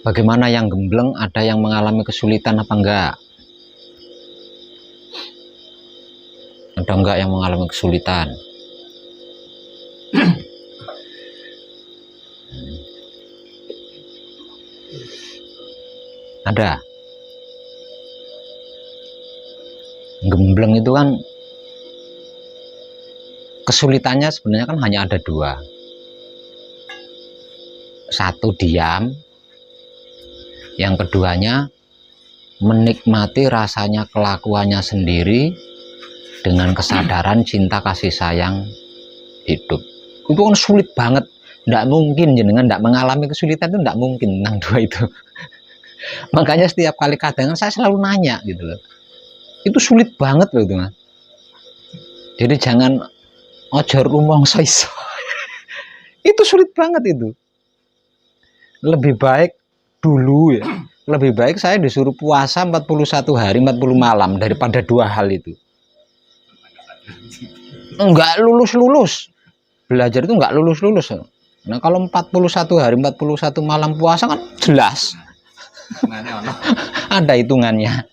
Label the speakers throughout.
Speaker 1: Bagaimana yang gembleng, ada yang mengalami kesulitan apa enggak? Ada enggak yang mengalami kesulitan? Ada. Gembleng itu kan kesulitannya sebenarnya kan hanya ada dua. Satu diam, yang keduanya menikmati rasanya kelakuannya sendiri dengan kesadaran cinta kasih sayang hidup. Itu kan sulit banget. Tidak mungkin jenengan tidak mengalami kesulitan, itu tidak mungkin tentang dua itu. Makanya setiap kali kadang saya selalu nanya gitu loh. Itu sulit banget loh itu, Mas. Jadi jangan ojo rumangsa iso. Itu sulit banget itu. Lebih baik dulu ya. Lebih baik saya disuruh puasa 41 hari 40 malam daripada dua hal itu. Enggak lulus-lulus. Belajar itu enggak lulus-lulus. Nah, kalau 41 hari 41 malam puasa kan jelas. Ada hitungannya.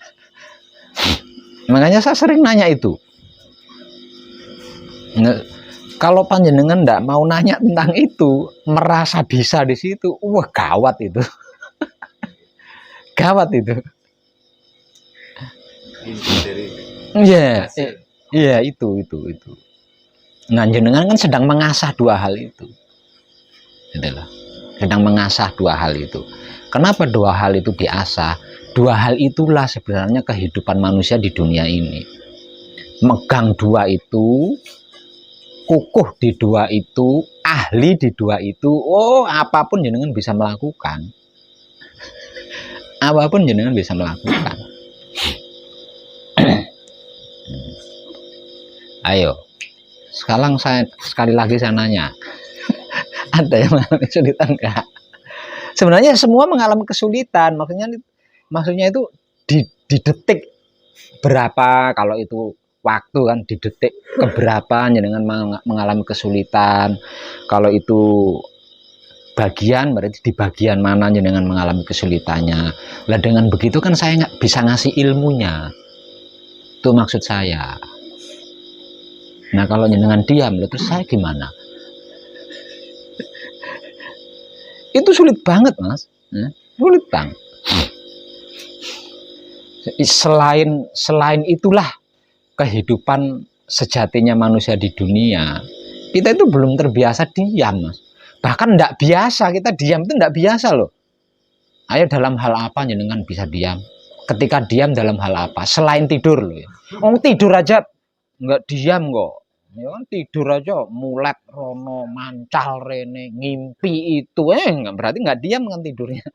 Speaker 1: Makanya saya sering nanya itu. Nah, kalau panjenengan enggak mau nanya tentang itu, merasa bisa di situ, wah gawat itu. Gawat itu. Iya, iya itu. Nah, jenengan kan sedang mengasah dua hal itu. Gitu loh. Sedang mengasah dua hal itu. Kenapa dua hal itu diasah? Dua hal itulah sebenarnya kehidupan manusia di dunia ini. Megang dua itu, kukuh di dua itu, ahli di dua itu, oh apapun jenengan bisa melakukan. Apapun jenengan bisa melakukan. Ayo, sekarang sekali lagi saya nanya, ada yang mengalami kesulitan enggak? Sebenarnya semua mengalami kesulitan, maksudnya itu di detik berapa, kalau itu waktu kan di detik keberapa jenengan mengalami kesulitan, kalau itu bagian berarti di bagian mana jenengan mengalami kesulitannya. Lah dengan begitu kan saya nggak bisa ngasih ilmunya, itu maksud saya. Nah kalau jenengan diam, terus saya gimana? Itu sulit banget, Mas. Sulit banget. Selain itulah kehidupan sejatinya manusia di dunia. Kita itu belum terbiasa diam, Mas. Bahkan tidak biasa kita diam, itu tidak biasa loh. Ayo dalam hal apa jenengan bisa diam? Ketika diam dalam hal apa? Selain tidur loh ya. Tidur aja nggak diam kok. Ya kan tidur aja mulet rono mancal rene ngimpi itu nggak berarti nggak diam kan tidurnya.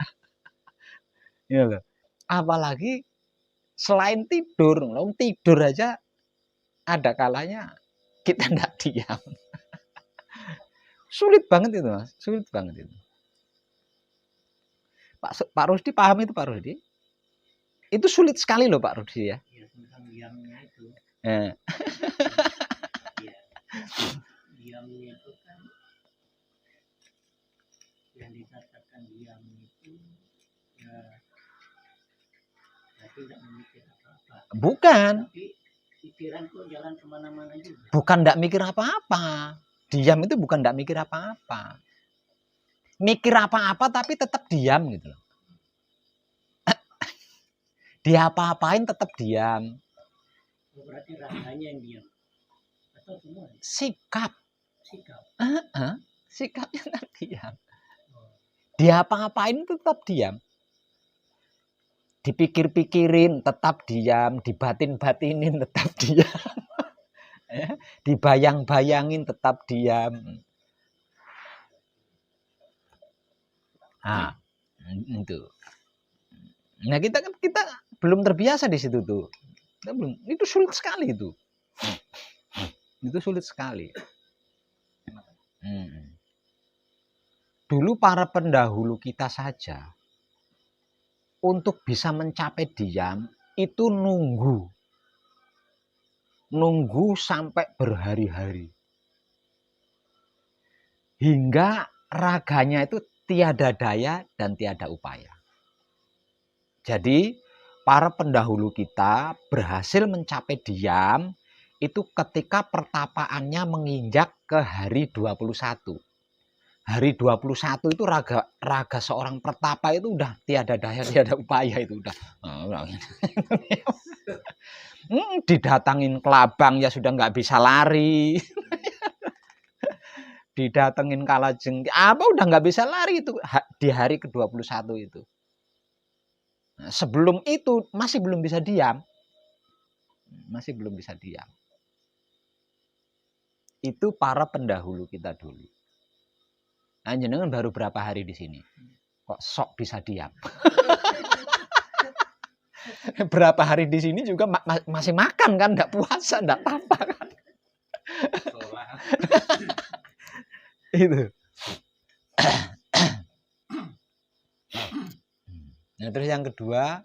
Speaker 1: Ya loh. Apalagi selain tidur aja ada kalanya kita nggak diam. Sulit banget itu, Mas. Sulit banget itu. Pak Rusdi paham itu, Pak Rusdi? Itu sulit sekali loh Pak Rusdi ya.
Speaker 2: Iya, tentang diamnya itu. Diamnya itu kan yang dikatakan diam itu ya tidak memikir apa-apa.
Speaker 1: Bukan.
Speaker 2: Tapi pikiran kok jalan kemana-mana juga.
Speaker 1: Bukan tidak mikir apa-apa. Diam itu bukan tidak mikir apa-apa. Mikir apa-apa tapi tetap diam gitu loh. Dia apa-apain tetap diam.
Speaker 2: Berarti rasanya yang diam. Atau semua?
Speaker 1: Sikap.
Speaker 2: Sikap.
Speaker 1: Sikapnya tetap diam. Dia apa-apain tetap diam. Dipikir-pikirin tetap diam, dibatin-batinin tetap diam. Dibayang-bayangin tetap diam. Nah, itu. Nah, kita belum terbiasa di situ tuh. Itu sulit sekali itu. Itu sulit sekali. Dulu para pendahulu kita saja untuk bisa mencapai diam itu nunggu sampai berhari-hari hingga raganya itu tiada daya dan tiada upaya. Jadi para pendahulu kita berhasil mencapai diam itu ketika pertapaannya menginjak ke hari 21. Hari 21 itu raga seorang pertapa itu udah tiada daya, tiada upaya itu udah. Didatangin kelabang ya sudah nggak bisa lari. Didatengin kalajengking apa udah nggak bisa lari itu di hari ke-21 itu. Nah, sebelum itu masih belum bisa diam. Masih belum bisa diam. Itu para pendahulu kita dulu. Nah, jenengan baru berapa hari di sini? Kok sok bisa diam? Berapa hari di sini juga masih makan kan, enggak puasa, enggak apa-apa kan. Itu. Nah, terus yang kedua,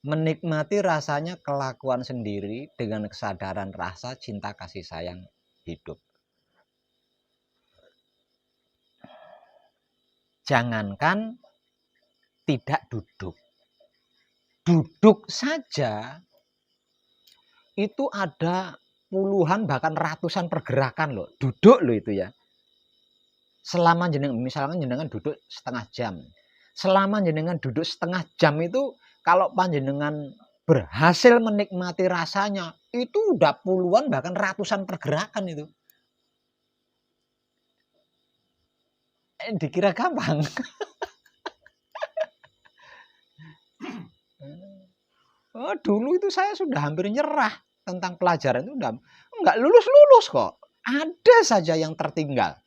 Speaker 1: menikmati rasanya kelakuan sendiri dengan kesadaran rasa cinta kasih sayang hidup. Jangankan tidak duduk. Duduk saja itu ada puluhan bahkan ratusan pergerakan loh. Duduk loh itu ya. Selama jenengan misalkan jenengan duduk setengah jam. Selama jenengan duduk setengah jam itu kalau panjenengan berhasil menikmati rasanya itu udah puluhan bahkan ratusan pergerakan itu. Dikira gampang. Oh, dulu itu saya sudah hampir nyerah tentang pelajaran itu udah nggak lulus kok. Ada saja yang tertinggal.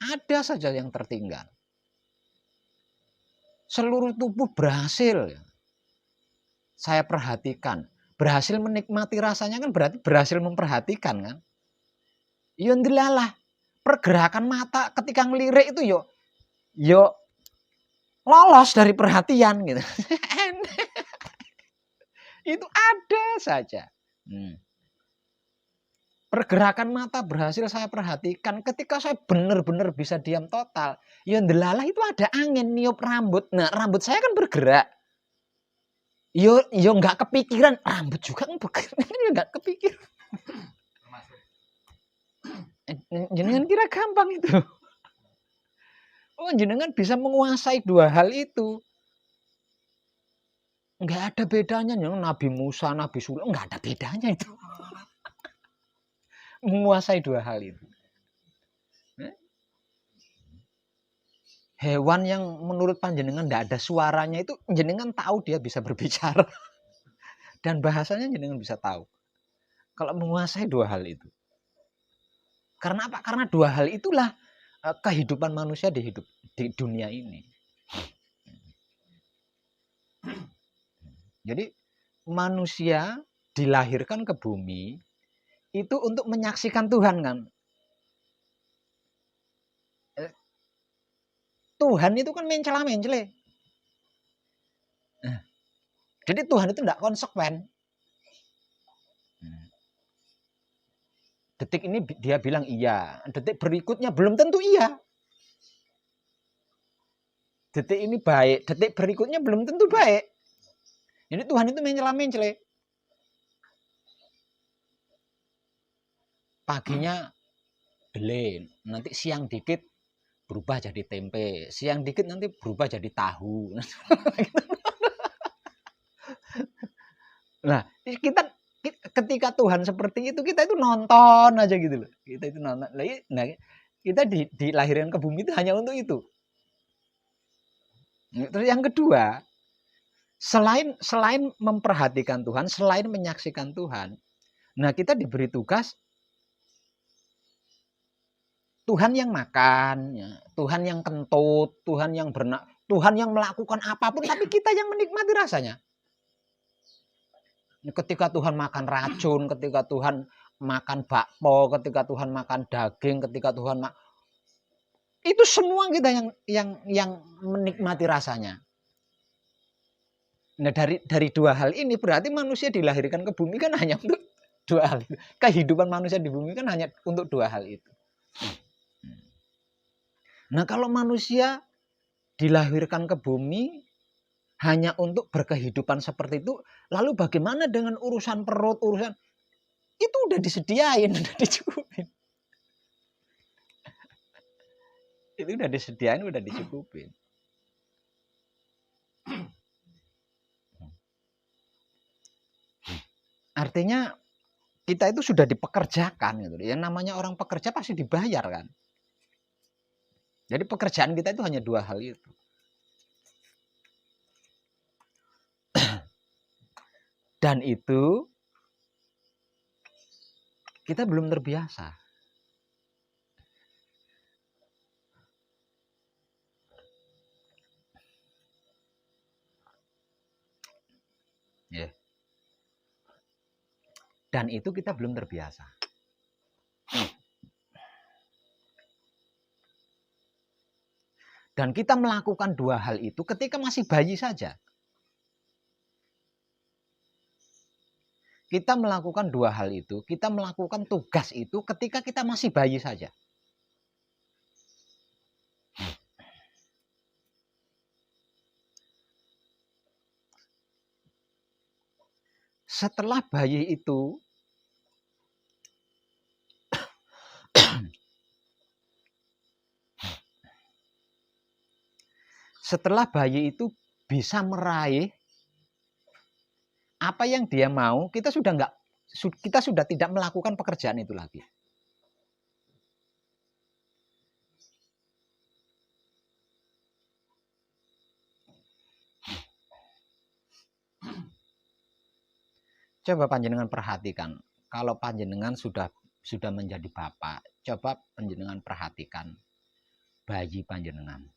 Speaker 1: Ada saja yang tertinggal. Seluruh tubuh berhasil. Saya perhatikan. Berhasil menikmati rasanya kan berarti berhasil memperhatikan kan. Ya ndilalah. Pergerakan mata ketika ngelirik itu yo lolos dari perhatian gitu. Itu ada saja. Pergerakan mata berhasil saya perhatikan ketika saya benar-benar bisa diam total. Ya ndelalah itu ada angin niup rambut. Nah, rambut saya kan bergerak. Yo nggak kepikiran rambut juga bergerak, nggak kepikiran. Jenengan kira gampang itu? Oh, jenengan bisa menguasai dua hal itu. Nggak ada bedanya, Nabi Musa, Nabi Sulaiman, nggak ada bedanya itu. Menguasai dua hal itu. Hewan yang menurut panjenengan nggak ada suaranya itu, jenengan tahu dia bisa berbicara. Dan bahasanya jenengan bisa tahu. Kalau menguasai dua hal itu. Karena apa? Karena dua hal itulah kehidupan manusia di dunia ini. Jadi manusia dilahirkan ke bumi itu untuk menyaksikan Tuhan kan. Tuhan itu kan mencela-mencele. Jadi Tuhan itu tidak konsekuen. Detik ini dia bilang iya, detik berikutnya belum tentu iya. Detik ini baik, detik berikutnya belum tentu baik. Jadi Tuhan itu mencela-mencele. Paginya belen, nanti siang dikit berubah jadi tempe, siang dikit nanti berubah jadi tahu. Nah, kita ketika Tuhan seperti itu, kita itu nonton aja gitu loh. Kita itu nonton. Nah, kita dilahirkan ke bumi itu hanya untuk itu. Terus yang kedua, selain memperhatikan Tuhan, selain menyaksikan Tuhan, nah kita diberi tugas Tuhan yang makan, ya, Tuhan yang kentut, Tuhan yang Tuhan yang melakukan apapun, tapi kita yang menikmati rasanya. Ketika Tuhan makan racun, ketika Tuhan makan bakpo, ketika Tuhan makan daging, ketika Tuhan itu semua kita yang menikmati rasanya. Nah, dari dua hal ini berarti manusia dilahirkan ke bumi kan hanya untuk dua hal itu. Kehidupan manusia di bumi kan hanya untuk dua hal itu. Nah, kalau manusia dilahirkan ke bumi hanya untuk berkehidupan seperti itu. Lalu bagaimana dengan urusan perut, urusan itu udah disediain, udah dicukupin. Itu udah disediain, udah dicukupin. Artinya kita itu sudah dipekerjakan gitu. Yang namanya orang pekerja pasti dibayar kan. Jadi pekerjaan kita itu hanya dua hal itu. Dan itu kita belum terbiasa. Yeah. Dan itu kita belum terbiasa. Dan kita melakukan dua hal itu ketika masih bayi saja. Kita melakukan dua hal itu, kita melakukan tugas itu ketika kita masih bayi saja. Setelah bayi itu bisa meraih apa yang dia mau, kita sudah tidak melakukan pekerjaan itu lagi. Coba panjenengan perhatikan, kalau panjenengan sudah menjadi bapak, coba panjenengan perhatikan bayi panjenengan.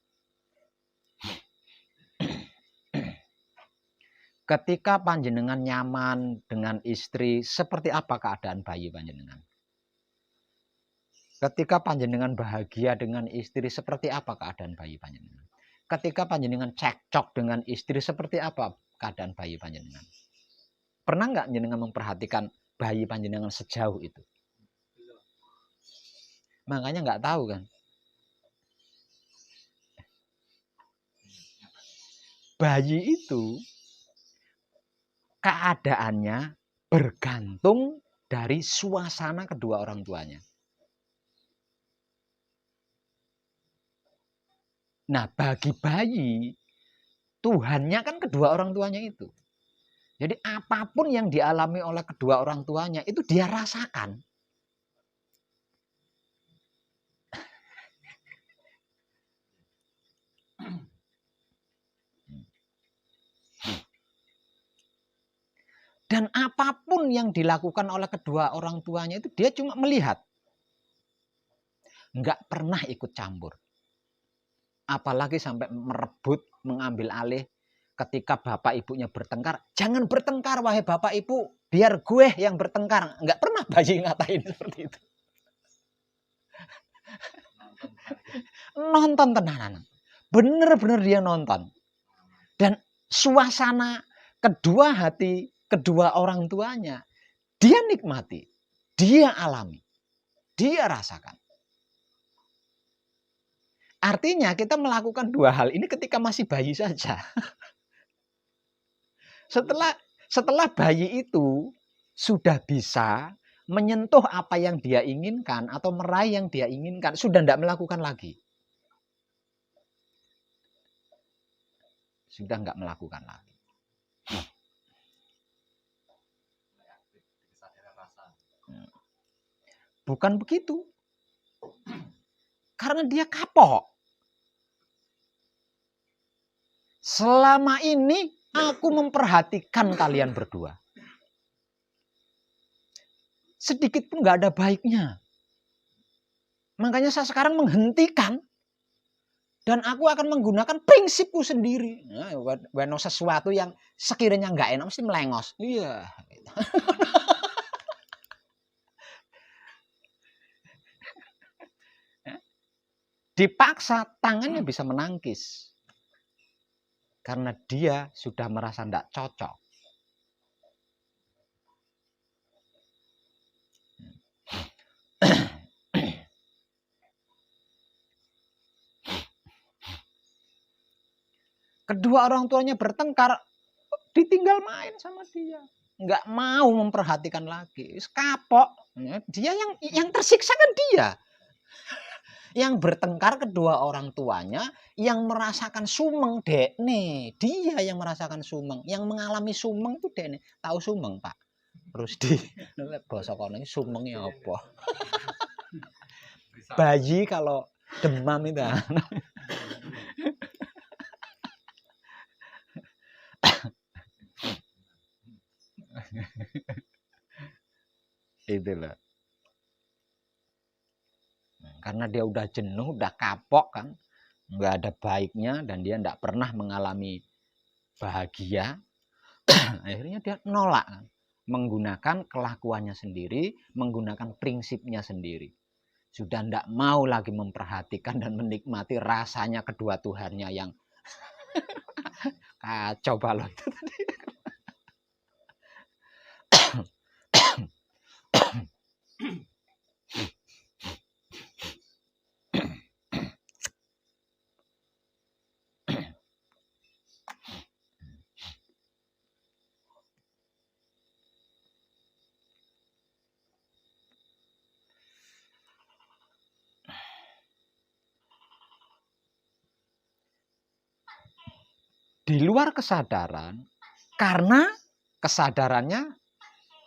Speaker 1: Ketika panjenengan nyaman dengan istri, seperti apa keadaan bayi panjenengan? Ketika panjenengan bahagia dengan istri, seperti apa keadaan bayi panjenengan? Ketika panjenengan cekcok dengan istri, seperti apa keadaan bayi panjenengan? Pernah nggak jenengan memperhatikan bayi panjenengan sejauh itu? Makanya nggak tahu kan? Bayi itu keadaannya bergantung dari suasana kedua orang tuanya. Nah, bagi bayi, Tuhannya kan kedua orang tuanya itu. Jadi apapun yang dialami oleh kedua orang tuanya itu dia rasakan. Dan apapun yang dilakukan oleh kedua orang tuanya itu dia cuma melihat. Nggak pernah ikut campur. Apalagi sampai merebut, mengambil alih. Ketika bapak ibunya bertengkar, jangan bertengkar wahai bapak ibu, biar gue yang bertengkar. Nggak pernah bayi ngatain seperti itu. Nonton tenanan. Bener-bener dia nonton. Dan suasana kedua hati, kedua orang tuanya, dia nikmati, dia alami, dia rasakan. Artinya kita melakukan dua hal ini ketika masih bayi saja. Setelah bayi itu sudah bisa menyentuh apa yang dia inginkan atau meraih yang dia inginkan, sudah tidak melakukan lagi. Sudah nggak melakukan lagi. Bukan begitu. Karena dia kapok. Selama ini aku memperhatikan kalian berdua. Sedikit pun nggak ada baiknya. Makanya saya sekarang menghentikan. Dan aku akan menggunakan prinsipku sendiri. Nah, when sesuatu yang sekiranya nggak enak mesti melengos. Iya. Dipaksa tangannya bisa menangkis. Karena dia sudah merasa tidak cocok. Kedua orang tuanya bertengkar, ditinggal main sama dia. Nggak mau memperhatikan lagi. Kapok. Dia yang tersiksa kan dia. Yang bertengkar kedua orang tuanya, yang merasakan sumeng dek nih, dia yang merasakan sumeng, yang mengalami sumeng itu dek nih. Tahu sumeng Pak? Terus di bahasa kono sumengnya apa? Bayi kalau demam itu. Itulah. Karena dia udah jenuh, udah kapok kan, nggak ada baiknya dan dia nggak pernah mengalami bahagia. Akhirnya dia nolak kan, menggunakan kelakuannya sendiri, menggunakan prinsipnya sendiri. Sudah nggak mau lagi memperhatikan dan menikmati rasanya kedua Tuhannya yang kacau balot itu tadi. Di luar kesadaran, karena kesadarannya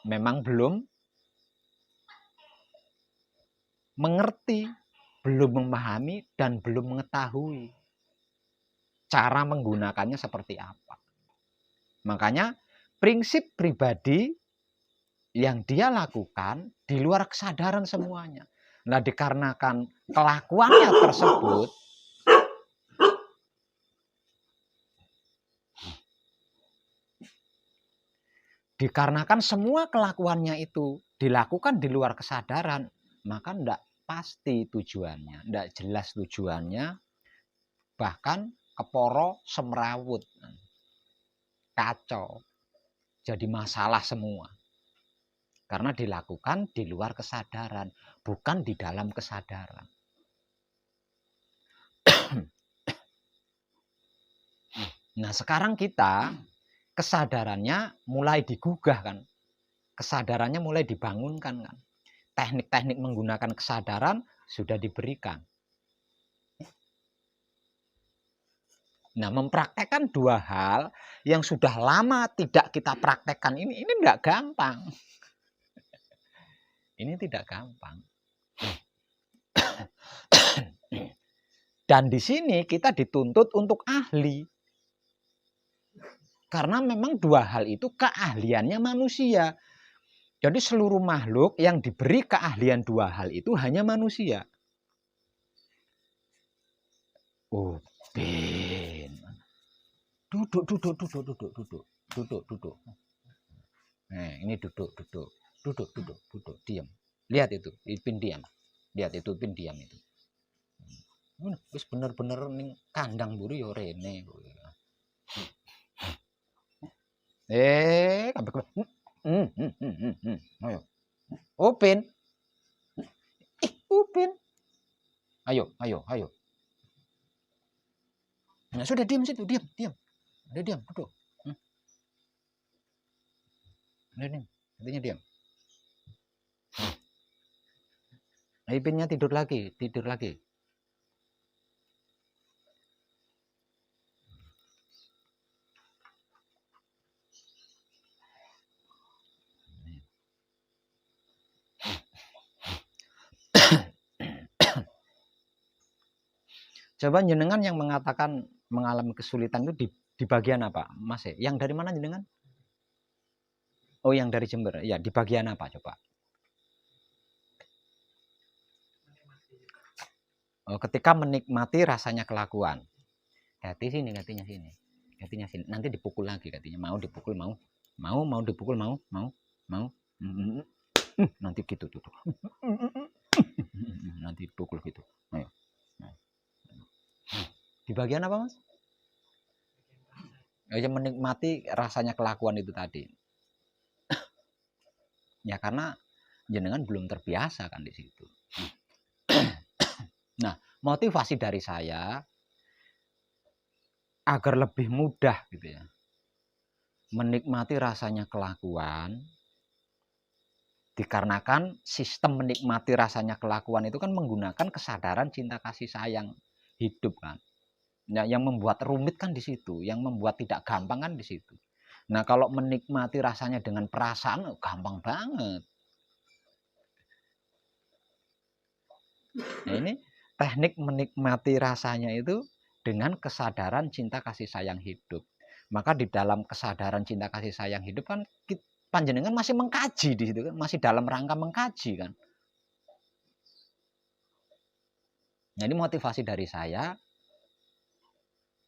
Speaker 1: memang belum mengerti, belum memahami, dan belum mengetahui cara menggunakannya seperti apa. Makanya prinsip pribadi yang dia lakukan di luar kesadaran semuanya. Nah, dikarenakan kelakuannya tersebut, dikarenakan semua kelakuannya itu dilakukan di luar kesadaran, maka tidak pasti tujuannya, tidak jelas tujuannya, bahkan keporo semrawut, kacau, jadi masalah semua. Karena dilakukan di luar kesadaran, bukan di dalam kesadaran. Nah, sekarang kita kesadarannya mulai digugah kan. Kesadarannya mulai dibangunkan kan. Teknik-teknik menggunakan kesadaran sudah diberikan. Nah, mempraktekkan dua hal yang sudah lama tidak kita praktekkan ini enggak gampang. Ini tidak gampang. Dan di sini kita dituntut untuk ahli. Karena memang dua hal itu keahliannya manusia. Jadi seluruh makhluk yang diberi keahlian dua hal itu hanya manusia. Upin. Duduk. Nah, ini duduk. Diam. Lihat itu, Upin diam. Lihat itu, Upin diam itu. Wis bener-bener ning kandang buru ya rene. Ayo. Upin. Upin. Ayo. Nah, sudah diam situ, diam. Udah diam, duduk. Udah diam, artinya diam. Nah, Upinnya tidur lagi. Coba jenengan yang mengatakan mengalami kesulitan itu di bagian apa, Mas? Yang dari mana jenengan? Oh, yang dari Jember. Ya, di bagian apa coba? Oh, ketika menikmati rasanya kelakuan. Hatinya sini. Nanti dipukul lagi katanya. Mau dipukul. Nanti gitu tuh. Nanti dipukul gitu. Ayo. Di bagian apa, Mas? Ya, menikmati rasanya kelakuan itu tadi. Ya karena jenengan belum terbiasa kan di situ. Nah, motivasi dari saya agar lebih mudah gitu ya menikmati rasanya kelakuan, dikarenakan sistem menikmati rasanya kelakuan itu kan menggunakan kesadaran cinta kasih sayang hidup kan. Nah, yang membuat rumit kan di situ, yang membuat tidak gampang kan di situ. Nah, kalau menikmati rasanya dengan perasaan gampang banget. Nah, ini teknik menikmati rasanya itu dengan kesadaran cinta kasih sayang hidup. Maka di dalam kesadaran cinta kasih sayang hidup kan panjenengan masih mengkaji di situ kan, masih dalam rangka mengkaji kan. Jadi motivasi dari saya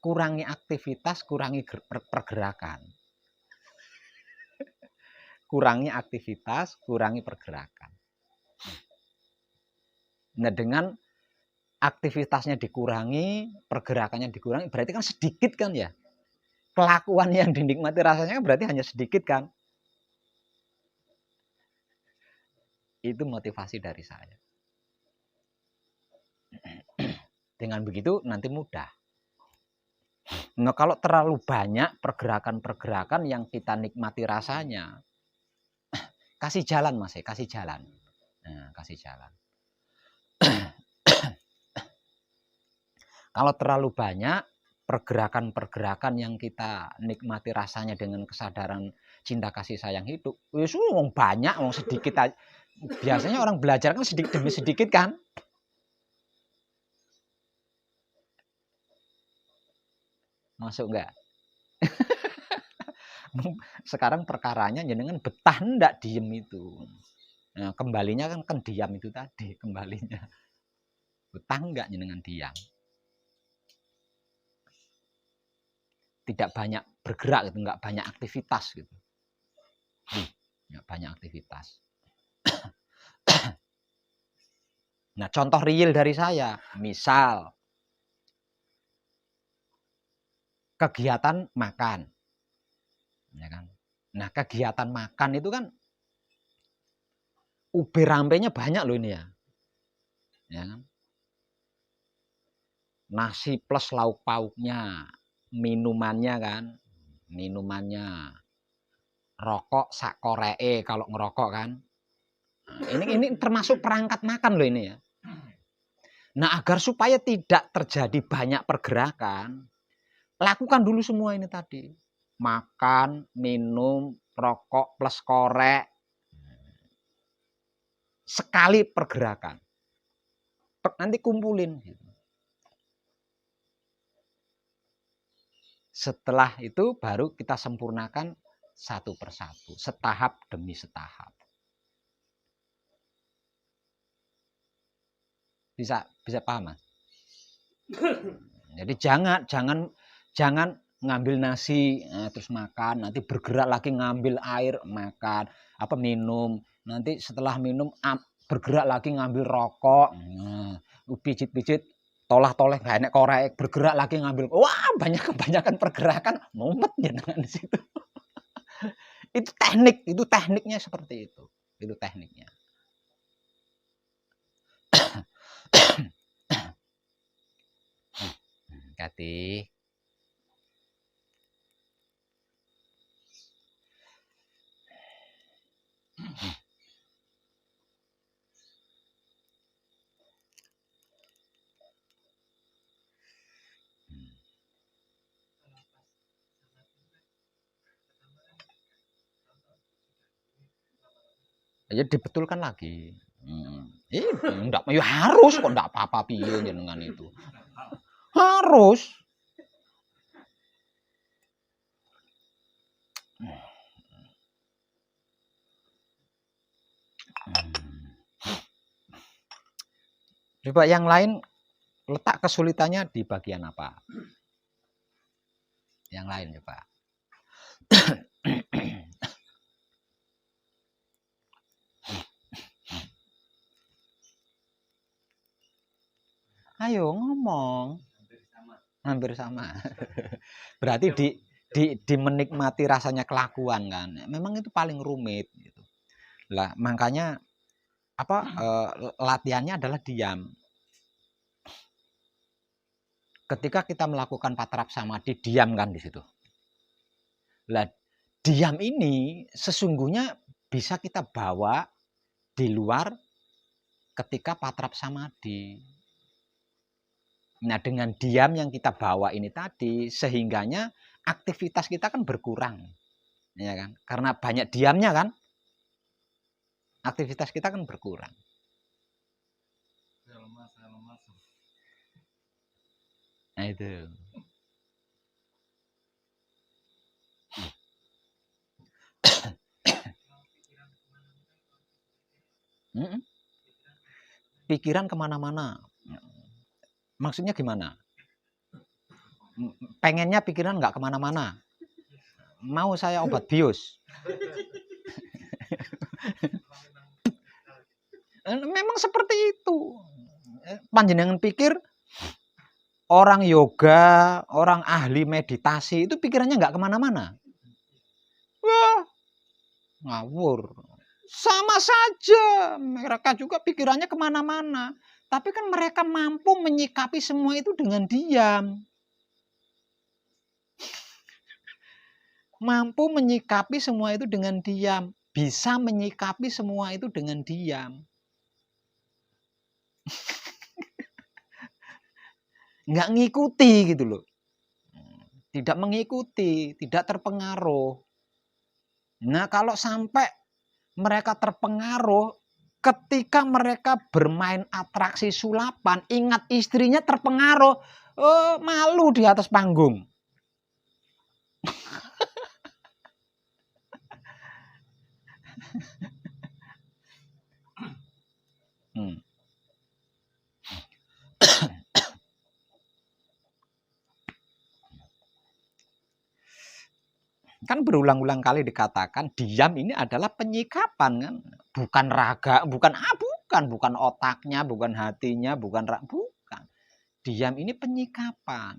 Speaker 1: kurangi aktivitas, kurangi pergerakan. Kurangi aktivitas, kurangi pergerakan. Nah, dengan aktivitasnya dikurangi, pergerakannya dikurangi, berarti kan sedikit kan ya. Kelakuan yang dinikmati rasanya kan berarti hanya sedikit kan. Itu motivasi dari saya. Dengan begitu nanti mudah. Nah, kalau terlalu banyak pergerakan-pergerakan yang kita nikmati rasanya, kasih jalan Mas, kasih jalan. Nah, kasih jalan. Kalau terlalu banyak pergerakan-pergerakan yang kita nikmati rasanya dengan kesadaran cinta kasih sayang hidup, wis wong banyak, wong sedikit aja. Biasanya orang belajar kan sedikit demi sedikit kan. Masuk enggak? Sekarang perkaranya jenengan betah ndak diem itu. Nah, kembalinya kan diam itu tadi, kembalinya. Betah enggak jenengan diam? Tidak banyak bergerak gitu, enggak banyak aktivitas gitu. Enggak banyak aktivitas. Nah, contoh real dari saya, misal kegiatan makan. Ya kan? Nah, kegiatan makan itu kan uber rampenya banyak loh ini ya. Ya kan? Nasi plus lauk pauknya, minumannya kan, minumannya, rokok sak koreke kalau ngerokok kan. Nah, ini termasuk perangkat makan loh ini ya. Nah, agar supaya tidak terjadi banyak pergerakan, lakukan dulu semua ini tadi. Makan, minum, rokok plus korek. Sekali pergerakan. Nanti kumpulin. Setelah itu baru kita sempurnakan satu persatu, setahap demi setahap. Bisa paham, Mas? Jadi jangan ngambil nasi terus makan, nanti bergerak lagi ngambil air makan, minum, nanti setelah minum bergerak lagi ngambil rokok, pijit-pijit, tolah-toleh banyak korek, bergerak lagi ngambil, wah kebanyakan pergerakan, mumet ya dengan di situ. Itu tekniknya seperti itu tekniknya. Kati. Ya dibetulkan lagi. Enggak, ya harus kok, enggak apa-apa piye jenengan itu. Harus. Coba yang lain letak kesulitannya di bagian apa? Yang lain coba. Ayo ngomong. Hampir sama. Berarti di menikmati rasanya kelakuan kan. Memang itu paling rumit gitu. Lah makanya latihannya adalah diam. ketika kita melakukan patrap samadhi, diam kan di situ. Lah, diam ini sesungguhnya bisa kita bawa di luar ketika patrap samadhi. Nah, dengan diam yang kita bawa ini tadi, sehingganya aktivitas kita kan berkurang, ya kan? Karena banyak diamnya kan, aktivitas kita kan berkurang. Nah itu. Pikiran kemana-mana. Maksudnya gimana? Pengennya pikiran nggak kemana-mana. Mau saya obat bius. Memang seperti itu. Panjenengan pikir orang yoga, orang ahli meditasi itu pikirannya nggak kemana-mana. Wah, ngawur. Sama saja, mereka juga pikirannya kemana-mana. Tapi kan mereka mampu menyikapi semua itu dengan diam. Mampu menyikapi semua itu dengan diam. Bisa menyikapi semua itu dengan diam. Nggak ngikuti gitu loh. Tidak mengikuti, tidak terpengaruh. Nah, kalau sampai mereka terpengaruh, ketika mereka bermain atraksi sulapan, ingat istrinya terpengaruh, malu di atas panggung. Kan berulang-ulang kali dikatakan diam ini adalah penyikapan kan, bukan raga, bukan otaknya, bukan hatinya, bukan. Diam ini penyikapan.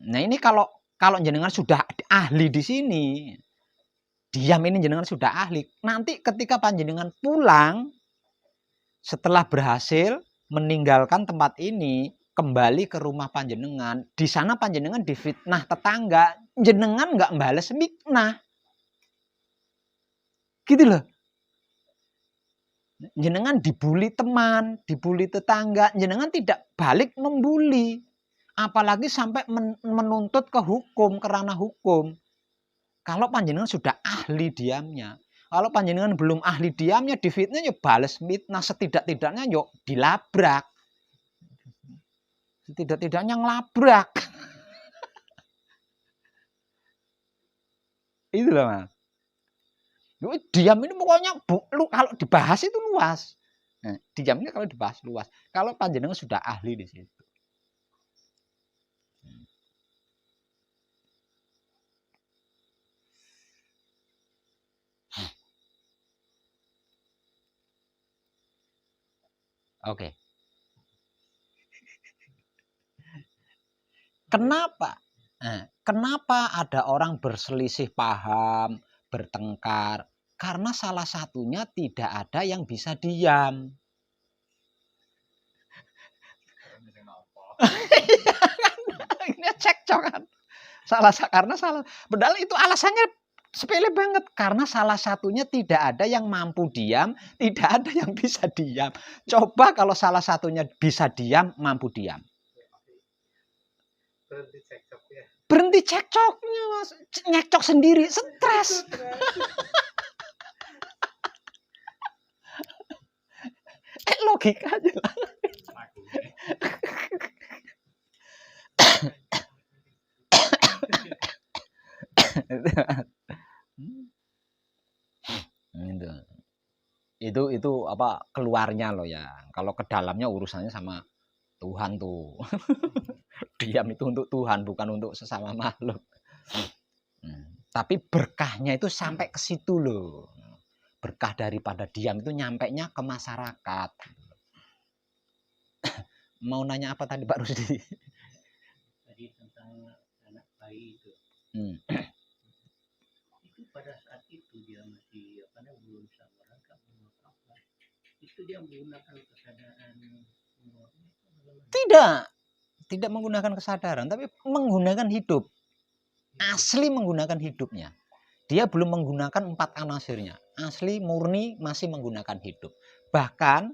Speaker 1: Nah, ini kalau jenengan sudah ahli di sini, diam ini jenengan sudah ahli. Nanti ketika panjenengan pulang setelah berhasil meninggalkan tempat ini, kembali ke rumah panjenengan, di sana panjenengan difitnah tetangga, jenengan nggak bales fitnah, gitu loh. Jenengan dibully teman, dibully tetangga, jenengan tidak balik membuli, apalagi sampai menuntut ke hukum, ke ranah hukum. Kalau panjenengan sudah ahli diamnya, kalau panjenengan belum ahli diamnya, difitnah ya bales fitnah, setidak-tidaknya yuk dilabrak. Setidak-tidaknya ngelabrak. Itu loh Mas. Diam ini pokoknya kalau dibahas itu luas. Nah, diam ini kalau dibahas luas. Kalau panjenengan sudah ahli di situ. Oke. Kenapa? Kenapa ada orang berselisih paham, bertengkar? Karena salah satunya tidak ada yang bisa diam. Ini cekcok kan. Karena salah. Padahal itu alasannya sepele banget. Karena salah satunya tidak ada yang mampu diam, tidak ada yang bisa diam. Coba kalau salah satunya bisa diam, mampu diam. Berhenti cekcoknya Mas. Nyekcok sendiri, stres. Logika aja lah. Itu apa keluarnya loh ya. Kalau ke dalamnya urusannya sama Tuhan tuh. Diam itu untuk Tuhan, bukan untuk sesama makhluk. Tapi berkahnya itu sampai ke situ loh. Berkah daripada diam itu nyampainya ke masyarakat. Mau nanya apa tadi Pak Rusdi?
Speaker 2: Tadi tentang anak bayi itu. Itu pada saat itu dia masih belum sama rangka, belum apa. Itu dia menggunakan kesadaran.
Speaker 1: Tidak. Tidak menggunakan kesadaran, tapi menggunakan hidup. Asli menggunakan hidupnya. Dia belum menggunakan 4 anasirnya. Asli murni masih menggunakan hidup. Bahkan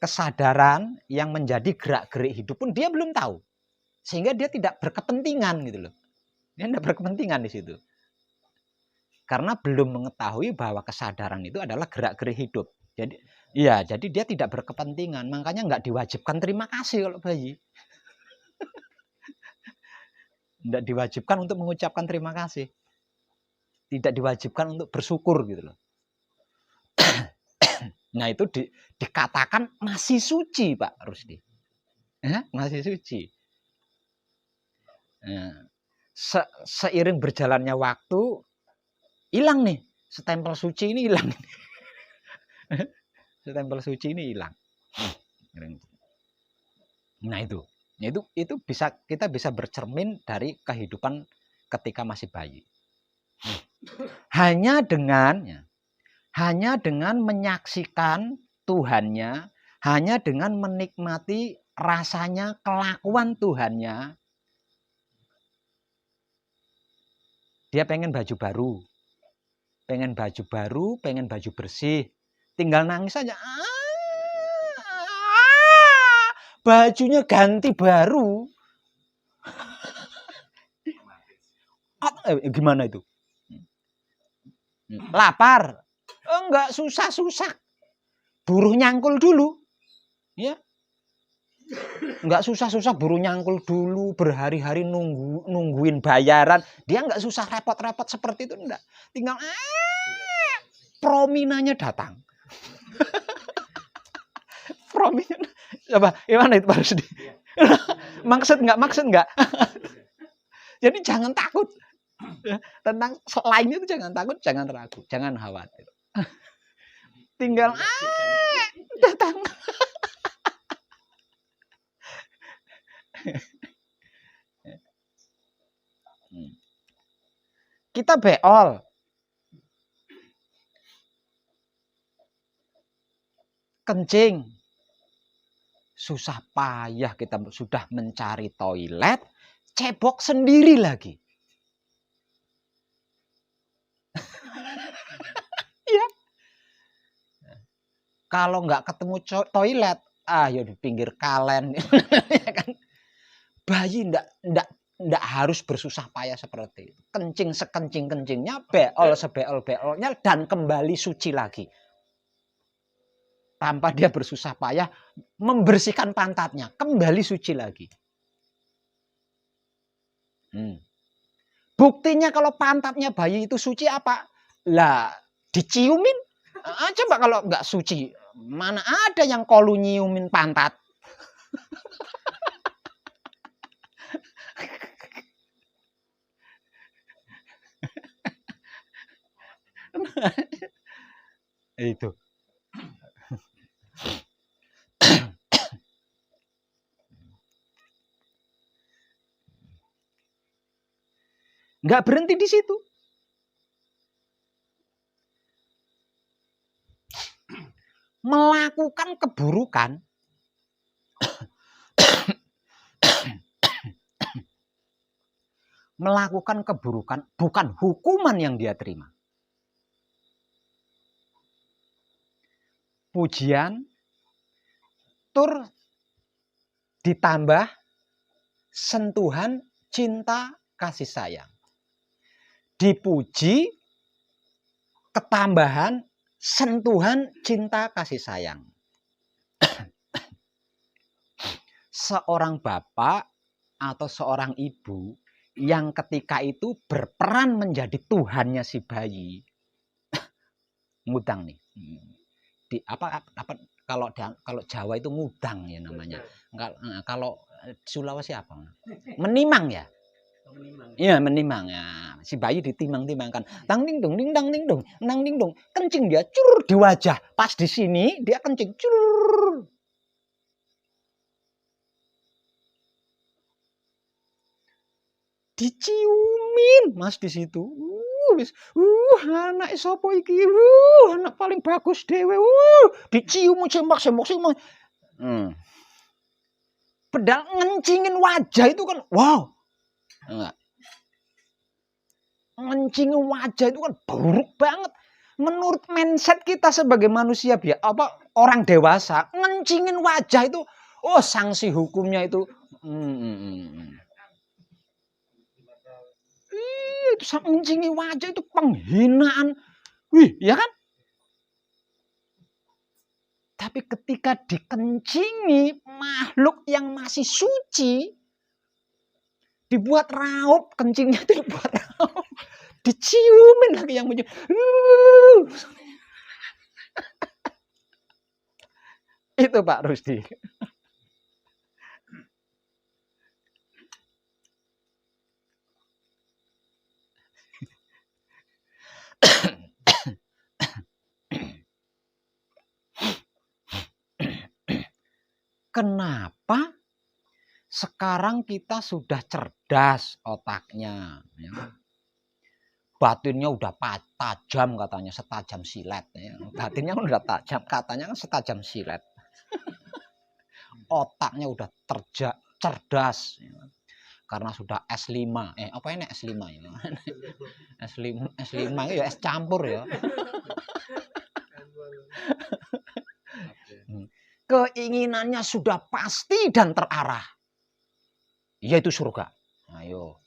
Speaker 1: kesadaran yang menjadi gerak-gerik hidup pun dia belum tahu. Sehingga dia tidak berkepentingan gitu loh. Dia tidak berkepentingan di situ. Karena belum mengetahui bahwa kesadaran itu adalah gerak-gerik hidup. Jadi dia tidak berkepentingan. Makanya nggak diwajibkan terima kasih kalau bayi. Tidak diwajibkan untuk mengucapkan terima kasih. Tidak diwajibkan untuk bersyukur gitu loh. Nah itu dikatakan masih suci Pak Rusdi. Masih suci. Nah, seiring berjalannya waktu hilang nih. Stempel suci ini hilang. Stempel suci ini hilang. Nah itu kita bisa bercermin dari kehidupan ketika masih bayi. Hanya dengan menyaksikan Tuhannya, hanya dengan menikmati rasanya kelakuan Tuhannya, dia pengen baju baru, pengen baju bersih, tinggal nangis aja. Bajunya ganti baru. Gimana itu? Lapar. Enggak susah-susah. Buruh nyangkul dulu. Ya. Enggak susah-susah buruh nyangkul dulu, berhari-hari nungguin bayaran. Dia enggak susah repot-repot seperti itu enggak. Tinggal prominanya datang. Prominanya. Coba, gimana itu Pak Rusdi? Maksud enggak? Jadi jangan takut. Tentang selain itu jangan takut, jangan ragu, jangan khawatir. Tinggal datang. Kita beol. Kencing. Susah payah kita sudah mencari toilet, cebok sendiri lagi. Ya. Kalau nggak ketemu toilet, ya di pinggir kalen. Ya kan? Bayi ndak harus bersusah payah seperti itu. Kencing sekencing-kencingnya, beol sebeol-beolnya, dan kembali suci lagi. Tanpa dia bersusah payah membersihkan pantatnya, kembali suci lagi. Buktinya kalau pantatnya bayi itu suci apa? Lah, diciumin. Coba kalau nggak suci, mana ada yang kolu nyiumin pantat? Itu. Nggak berhenti di situ. Melakukan keburukan bukan hukuman yang dia terima. Pujian tur ditambah sentuhan cinta kasih sayang. Dipuji ketambahan sentuhan cinta kasih sayang. Seorang bapak atau seorang ibu yang ketika itu berperan menjadi Tuhannya si bayi, ngudang nih. Kalau Jawa itu ngudang ya namanya. Kalau Sulawesi apa? Menimang ya. Iya, menimang ya. Si bayi ditimang-timangkan. Tang ding dong, ding dang ding dong, nang ding dong. Kencing dia cur di wajah. Pas di sini dia kencing cur. Diciumin Mas di situ. Anak sapa iki? Anak paling bagus dhewe. Dicium sembak. Padahal ngencingin wajah itu kan, wow. Enggak. Ngencingin wajah itu kan buruk banget. Menurut mindset kita sebagai manusia orang dewasa, ngencingin wajah itu, sanksi hukumnya itu, itu ngencingin wajah itu penghinaan, ya kan? Tapi ketika dikencingi makhluk yang masih suci, dibuat raup, kencingnya itu dibuat raup, diciumin lagi yang mencium. Itu Pak Rusdi. Kenapa sekarang kita sudah cerdas otaknya, ya. Batinnya udah tajam katanya, setajam silet, ya. Batinnya udah tajam, katanya kan setajam silet. Otaknya udah cerdas, ya. Karena sudah S5. Apa ini S5 ya? S5 ya es campur ya. Keinginannya sudah pasti dan terarah, yaitu surga. Ayo.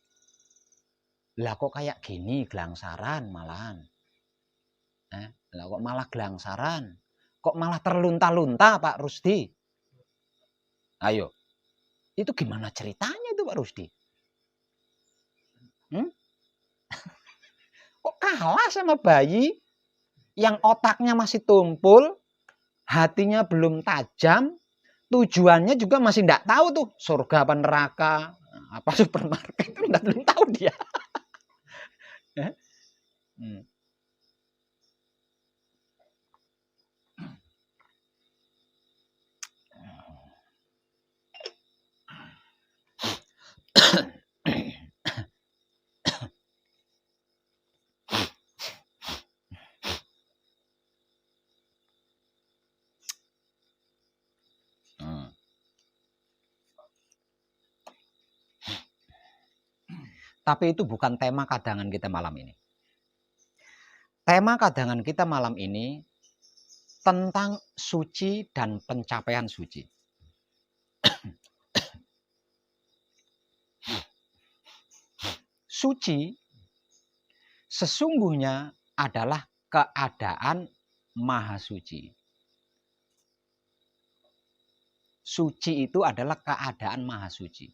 Speaker 1: Lah kok kayak gini gelangsaran malahan. Lah kok malah gelangsaran? Kok malah terlunta-lunta Pak Rusdi? Ayo. Itu gimana ceritanya itu Pak Rusdi? Kok kalah sama bayi yang otaknya masih tumpul, hatinya belum tajam, tujuannya juga masih enggak tahu tuh, surga apa neraka, apa supermarket, itu belum tahu dia. Tapi itu bukan tema kadangan kita malam ini. Tema kadangan kita malam ini tentang suci dan pencapaian suci. Suci sesungguhnya adalah keadaan maha suci. Suci itu adalah keadaan maha suci.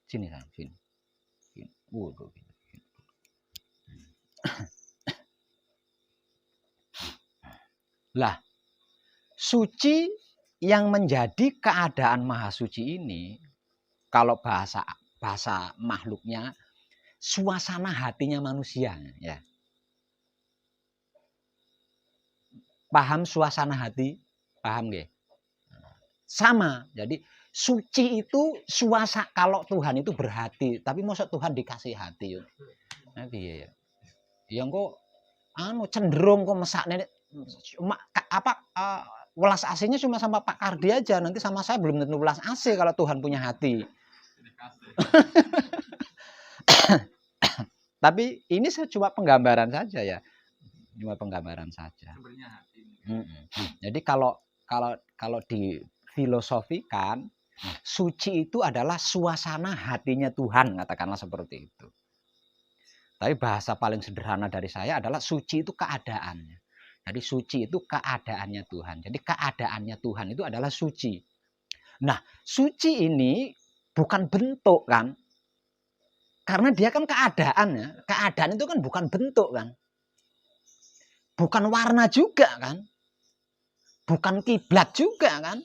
Speaker 1: Sini sayang, sini. Waduh. Lah, suci yang menjadi keadaan maha suci ini, kalau bahasa makhluknya, suasana hatinya manusia, ya. Paham suasana hati? Paham nggih? Sama. Jadi suci itu kalau Tuhan itu berhati, tapi masa Tuhan dikasih hati yo. Nah piye ya? Ya engko cenderung kok mesakne cuma welas AC-nya cuma sama Pak Kardi aja, nanti sama saya belum tentu welas AC kalau Tuhan punya hati. Tapi ini cuma penggambaran saja ya. Cuma penggambaran saja. Jadi kalau difilosofikan, suci itu adalah suasana hatinya Tuhan, katakanlah seperti itu. Tapi bahasa paling sederhana dari saya adalah suci itu keadaannya. Jadi suci itu keadaannya Tuhan. Jadi keadaannya Tuhan itu adalah suci. Nah, suci ini bukan bentuk kan? Karena dia kan keadaannya. Keadaan itu kan bukan bentuk kan? Bukan warna juga kan? Bukan kiblat juga kan?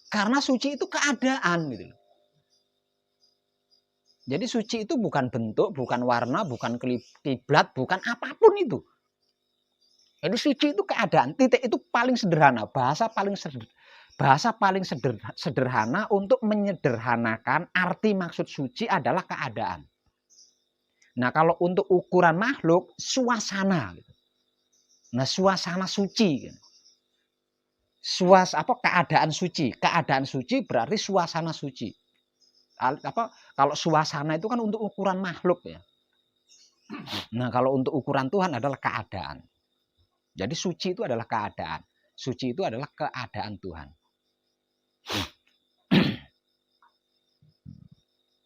Speaker 1: Karena suci itu keadaan gitu. Jadi suci itu bukan bentuk, bukan warna, bukan kiblat, bukan apapun itu. Jadi suci itu keadaan. Titik itu paling sederhana, bahasa paling sederhana untuk menyederhanakan arti maksud suci adalah keadaan. Nah, kalau untuk ukuran makhluk, suasana gitu. Nah, suasana suci. Keadaan suci. Keadaan suci berarti suasana suci. Kalau suasana itu kan untuk ukuran makhluk ya. Nah, kalau untuk ukuran Tuhan adalah keadaan. Jadi suci itu adalah keadaan. Suci itu adalah keadaan Tuhan.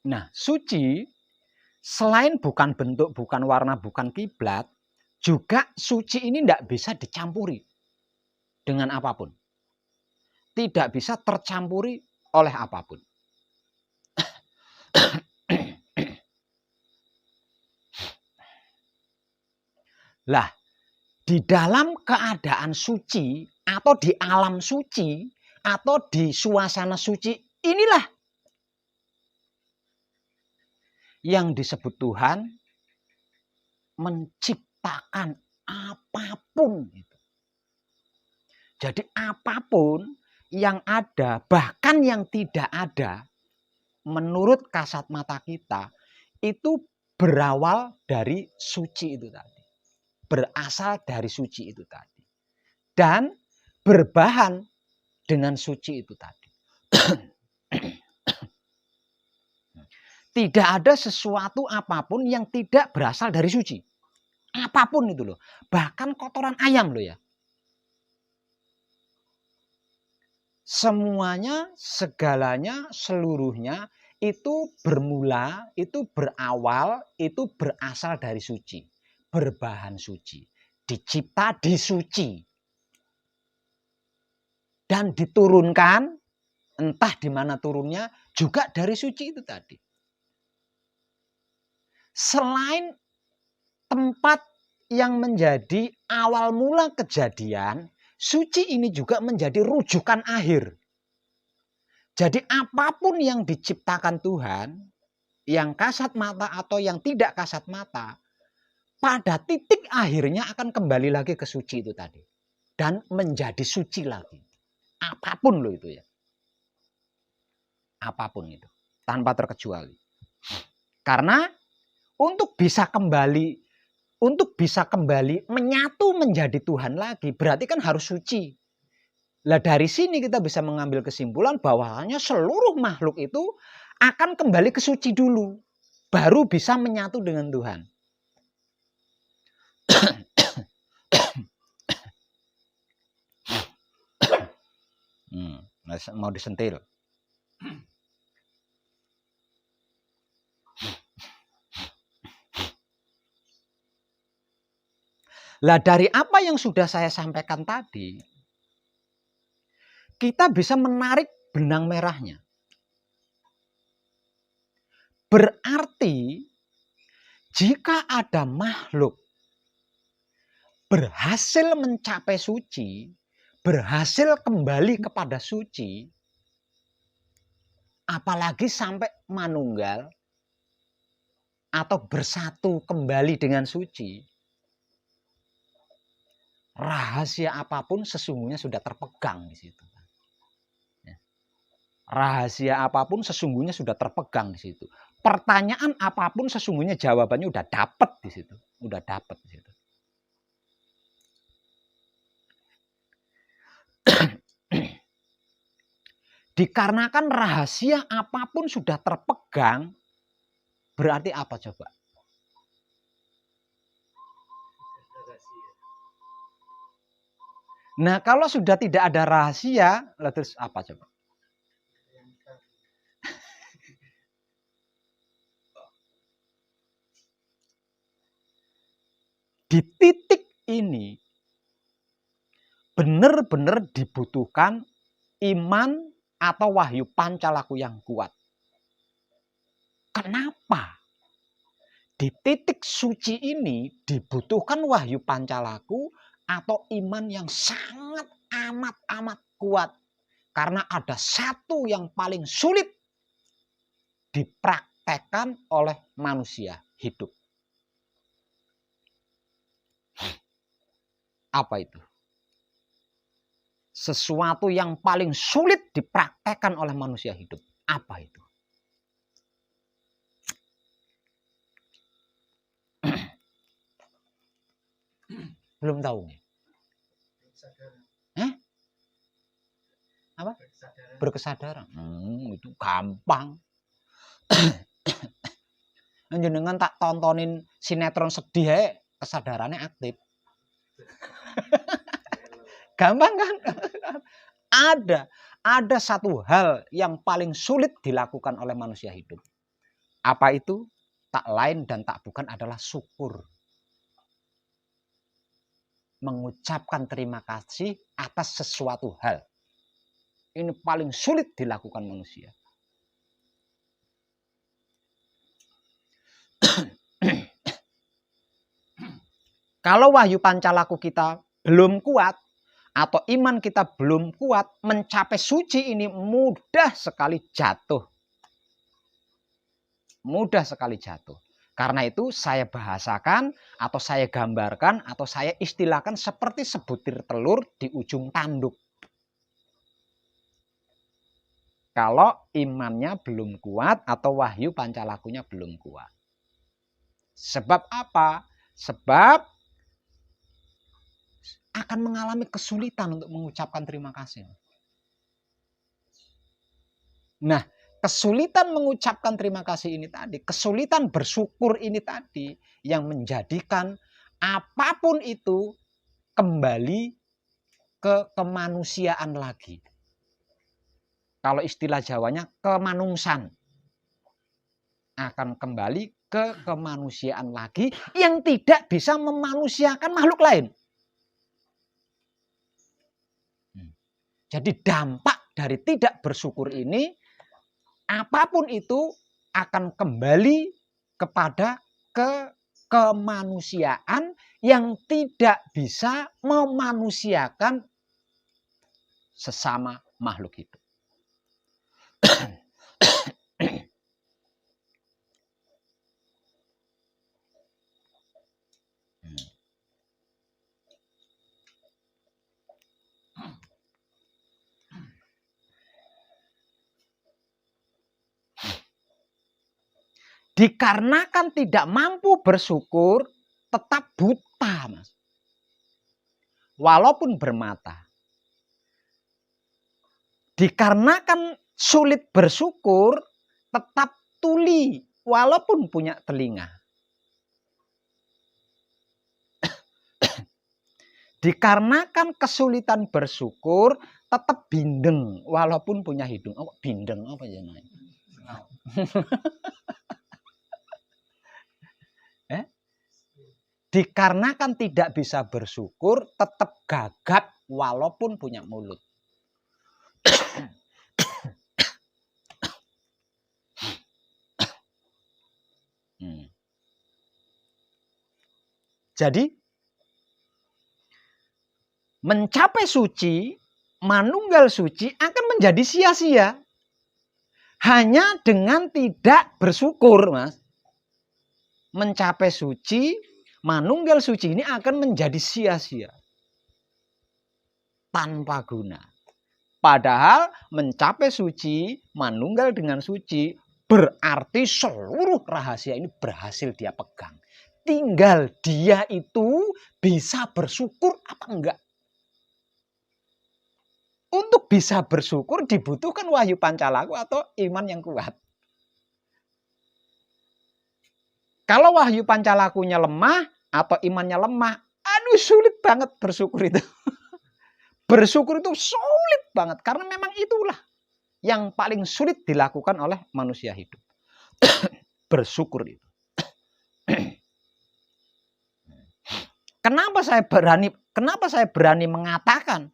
Speaker 1: Nah, suci selain bukan bentuk, bukan warna, bukan kiblat, juga suci ini tidak bisa dicampuri dengan apapun. Tidak bisa tercampuri oleh apapun. Lah, di dalam keadaan suci atau di alam suci atau di suasana suci inilah yang disebut Tuhan menciptakan apapun. Jadi apapun yang ada, bahkan yang tidak ada, menurut kasat mata kita, itu berawal dari suci itu tadi. Berasal dari suci itu tadi. Dan berbahan dengan suci itu tadi. Tidak ada sesuatu apapun yang tidak berasal dari suci. Apapun itu loh. Bahkan kotoran ayam loh ya. Semuanya, segalanya, seluruhnya itu bermula, itu berawal, itu berasal dari suci. Berbahan suci. Dicipta di suci. Dan diturunkan, entah di mana turunnya, juga dari suci itu tadi. Selain tempat yang menjadi awal mula kejadian, suci ini juga menjadi rujukan akhir. Jadi apapun yang diciptakan Tuhan, yang kasat mata atau yang tidak kasat mata, pada titik akhirnya akan kembali lagi ke suci itu tadi. Dan menjadi suci lagi. Apapun loh itu ya. Apapun itu. Tanpa terkecuali. Karena untuk bisa kembali menyatu menjadi Tuhan lagi, berarti kan harus suci. Lah dari sini kita bisa mengambil kesimpulan bahwasanya seluruh makhluk itu akan kembali ke suci dulu, baru bisa menyatu dengan Tuhan. Mau disentil. Lah dari apa yang sudah saya sampaikan tadi, kita bisa menarik benang merahnya. Berarti jika ada makhluk berhasil mencapai suci, berhasil kembali kepada suci, apalagi sampai manunggal atau bersatu kembali dengan suci, rahasia apapun sesungguhnya sudah terpegang di situ. Rahasia apapun sesungguhnya sudah terpegang di situ. Pertanyaan apapun sesungguhnya jawabannya udah dapat di situ, udah dapat di situ. Dikarenakan rahasia apapun sudah terpegang, berarti apa coba? Nah, kalau sudah tidak ada rahasia, terus apa coba? Di titik ini benar-benar dibutuhkan iman atau wahyu pancalaku yang kuat. Kenapa? Di titik suci ini dibutuhkan wahyu pancalaku atau iman yang sangat amat kuat. Karena ada satu yang paling sulit dipraktekkan oleh manusia hidup. Apa itu? Sesuatu yang paling sulit dipraktekkan oleh manusia hidup. Apa itu? Belum tahu nih. apa? Berkesadaran. Itu gampang. Jenengan tak tontonin sinetron sedih ae, kesadarannya aktif. Gampang kan? Ada satu hal yang paling sulit dilakukan oleh manusia hidup. Apa itu? Tak lain dan tak bukan adalah syukur. Mengucapkan terima kasih atas sesuatu hal. Ini paling sulit dilakukan manusia. Kalau wahyu pancalaku kita belum kuat, atau iman kita belum kuat, mencapai suci ini mudah sekali jatuh. Mudah sekali jatuh. Karena itu saya bahasakan, atau saya gambarkan, atau saya istilahkan seperti sebutir telur di ujung tanduk. Kalau imannya belum kuat atau wahyu pancalakunya belum kuat. Sebab apa? Sebab akan mengalami kesulitan untuk mengucapkan terima kasih. Nah, kesulitan mengucapkan terima kasih ini tadi, kesulitan bersyukur ini tadi yang menjadikan apapun itu kembali ke kemanusiaan lagi. Kalau istilah Jawanya kemanungsan. Akan kembali ke kemanusiaan lagi yang tidak bisa memanusiakan makhluk lain. Jadi dampak dari tidak bersyukur ini, apapun itu akan kembali kepada kemanusiaan yang tidak bisa memanusiakan sesama makhluk hidup. Dikarenakan tidak mampu bersyukur, tetap buta, Mas. Walaupun bermata. Dikarenakan sulit bersyukur, tetap tuli, walaupun punya telinga. Dikarenakan kesulitan bersyukur, tetap bindeng, walaupun punya hidung. Oh, bindeng apa ya namanya? Dikarenakan tidak bisa bersyukur, tetap gagap walaupun punya mulut. Jadi, mencapai suci, manunggal suci akan menjadi sia-sia. Hanya dengan tidak bersyukur, Mas. Mencapai suci, manunggal suci ini akan menjadi sia-sia. Tanpa guna. Padahal mencapai suci, manunggal dengan suci, berarti seluruh rahasia ini berhasil dia pegang. Tinggal dia itu bisa bersyukur apa enggak. Untuk bisa bersyukur dibutuhkan wahyu pancalaku atau iman yang kuat. Kalau wahyu pancalakunya lemah atau imannya lemah, aduh sulit banget bersyukur itu. Bersyukur itu sulit banget karena memang itulah yang paling sulit dilakukan oleh manusia hidup. Bersyukur itu. Kenapa saya berani mengatakan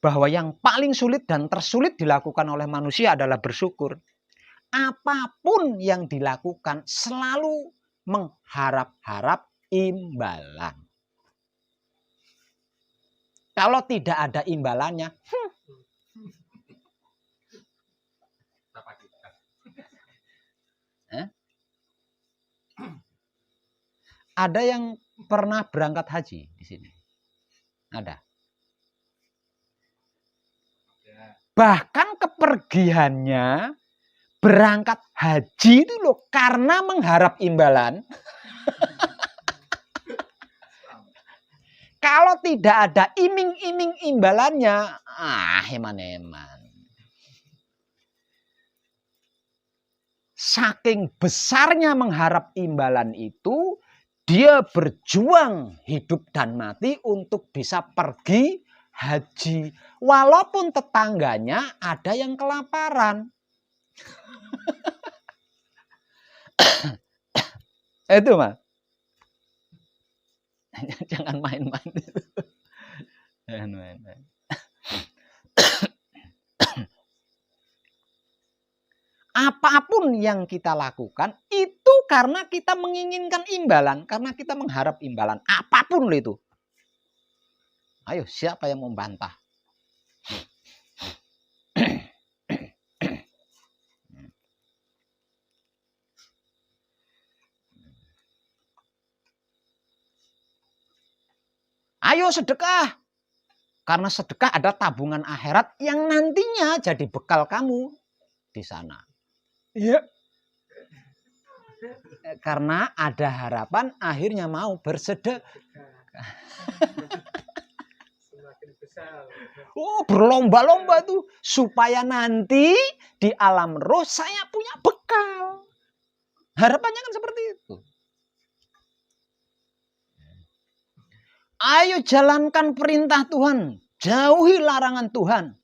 Speaker 1: bahwa yang paling sulit dan tersulit dilakukan oleh manusia adalah bersyukur. Apapun yang dilakukan selalu mengharap-harap imbalan. Kalau tidak ada imbalannya, ada yang pernah berangkat haji di sini? Ada. Bahkan kepergiannya berangkat haji itu loh karena mengharap imbalan. Kalau tidak ada iming-iming imbalannya, eman-eman. saking besarnya mengharap imbalan itu, dia berjuang hidup dan mati untuk bisa pergi haji. Walaupun tetangganya ada yang kelaparan. Itu Mas. Jangan main-main. Jangan main-main. Apapun yang kita lakukan itu karena kita menginginkan imbalan, karena kita mengharap imbalan. Apapun itu. Ayo, siapa yang mau bantah? Ayo sedekah. Karena sedekah ada tabungan akhirat yang nantinya jadi bekal kamu di sana. Iya. Karena ada harapan akhirnya mau bersedekah. Oh, berlomba-lomba tuh supaya nanti di alam roh saya punya bekal. Harapannya kan seperti itu. Ayo jalankan perintah Tuhan, jauhi larangan Tuhan.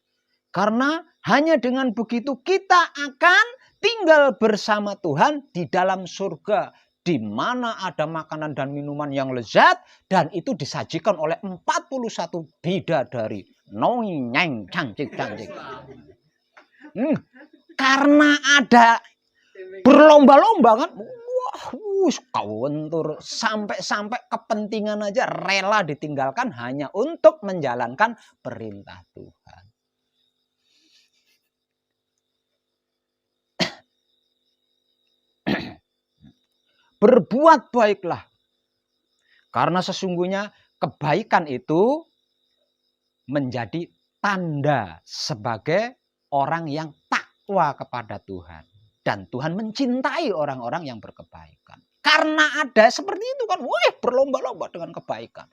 Speaker 1: Karena hanya dengan begitu kita akan tinggal bersama Tuhan di dalam surga, di mana ada makanan dan minuman yang lezat, dan itu disajikan oleh 41 bidadari. Nonyeng, cantik-cantik. Karena ada berlomba-lomba kan, wah, kawentur sampai kepentingan aja rela ditinggalkan hanya untuk menjalankan perintah Tuhan. Berbuat baiklah. Karena sesungguhnya kebaikan itu menjadi tanda sebagai orang yang takwa kepada Tuhan. Dan Tuhan mencintai orang-orang yang berkebaikan. Karena ada seperti itu kan, wah, berlomba-lomba dengan kebaikan.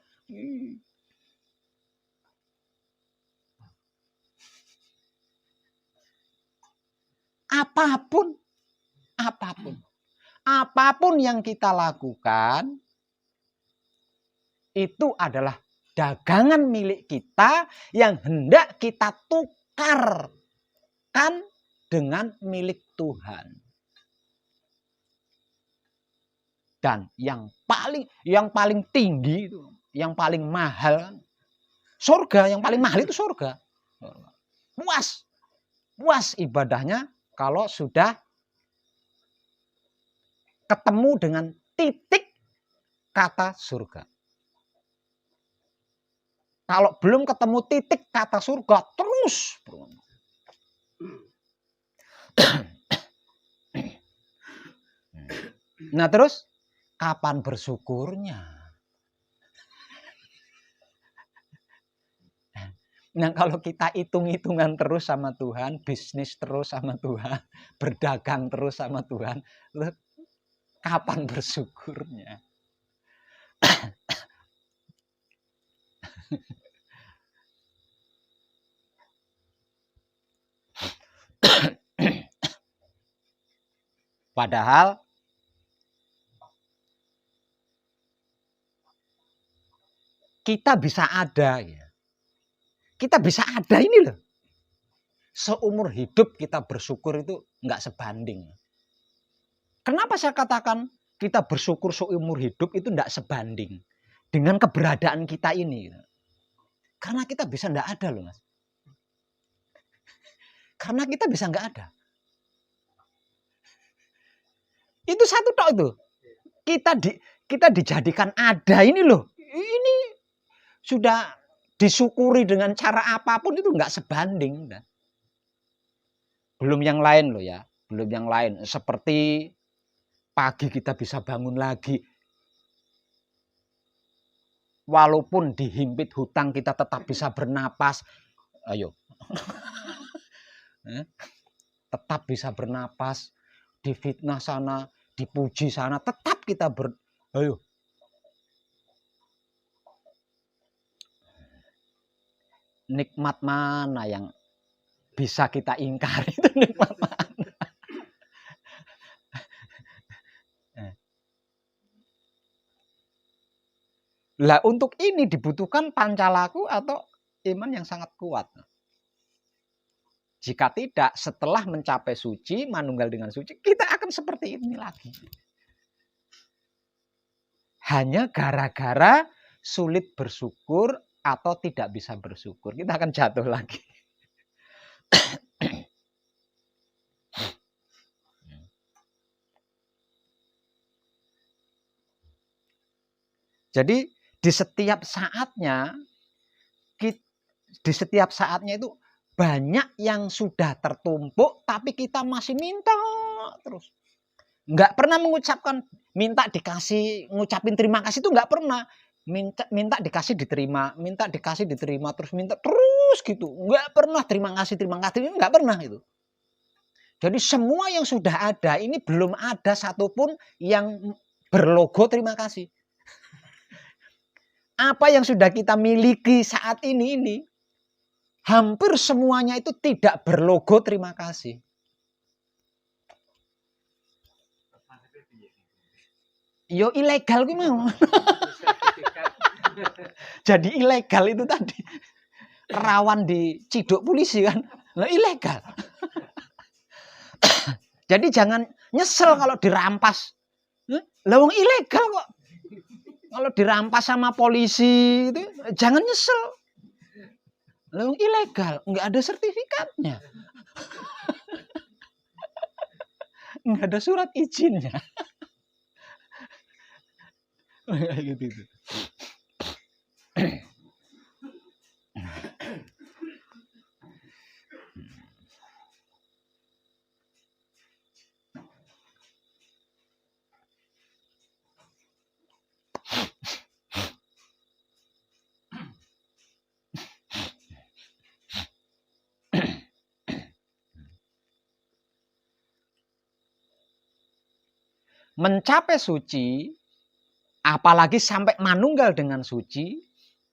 Speaker 1: Apapun yang kita lakukan, itu adalah dagangan milik kita yang hendak kita tukarkan dengan milik Tuhan. Dan yang paling tinggi itu, yang paling mahal, surga. Yang paling mahal itu surga. Puas ibadahnya kalau sudah ketemu dengan titik kata surga. Kalau belum ketemu titik kata surga, terus. Nah terus, kapan bersyukurnya? Nah kalau kita hitung-hitungan terus sama Tuhan, bisnis terus sama Tuhan, berdagang terus sama Tuhan, kapan bersyukurnya? Padahal kita bisa ada ya. Kita bisa ada ini loh. Seumur hidup kita bersyukur itu nggak sebanding. Kenapa saya katakan kita bersyukur seumur hidup itu nggak sebanding dengan keberadaan kita ini? Karena kita bisa nggak ada loh Mas. Karena kita bisa nggak ada. Itu satu tok itu. Kita dijadikan ada ini loh. Ini sudah disyukuri dengan cara apapun itu nggak sebanding. Belum yang lain loh ya. Belum yang lain. Seperti pagi kita bisa bangun lagi. Walaupun dihimpit hutang kita tetap bisa bernapas. Ayo. Tetap bisa bernapas. Difitnah sana, dipuji sana, tetap kita ayo. Nikmat mana yang bisa kita ingkari? Itu nikmat mana? Lah untuk ini dibutuhkan pancalaku atau iman yang sangat kuat. Jika tidak, setelah mencapai suci, manunggal dengan suci, kita akan seperti ini lagi. Hanya gara-gara sulit bersyukur atau tidak bisa bersyukur, kita akan jatuh lagi. Jadi di setiap saatnya itu banyak yang sudah tertumpuk, tapi kita masih minta terus. Nggak pernah mengucapkan minta dikasih, ngucapin terima kasih itu nggak pernah. Minta dikasih diterima, minta dikasih diterima, terus minta terus gitu. Nggak pernah terima kasih, nggak pernah itu. Jadi semua yang sudah ada ini belum ada satupun yang berlogo terima kasih. Apa yang sudah kita miliki saat ini hampir semuanya itu tidak berlogo terima kasih. Yo ilegal gue mau. Jadi ilegal itu tadi. Rawan diciduk polisi kan. Lah ilegal. Jadi jangan nyesel kalau dirampas. Lah wong ilegal kok. Kalau dirampas sama polisi itu jangan nyesel. Lah wong ilegal, enggak ada sertifikatnya. Enggak ada surat izinnya. Gitu. Mencapai suci, apalagi sampai manunggal dengan suci,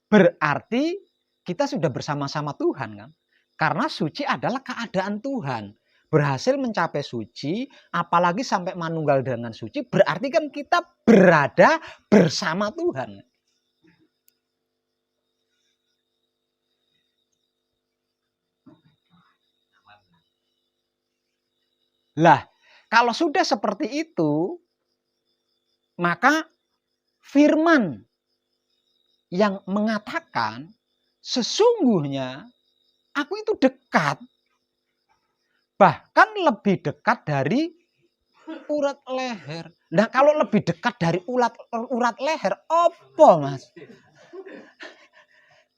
Speaker 1: berarti kita sudah bersama-sama Tuhan kan? Karena suci adalah keadaan Tuhan. Berhasil mencapai suci, apalagi sampai manunggal dengan suci, berarti kan kita berada bersama Tuhan. Lah, kalau sudah seperti itu, maka firman yang mengatakan sesungguhnya aku itu dekat. Bahkan lebih dekat dari urat leher. Nah kalau lebih dekat dari urat leher, apa mas?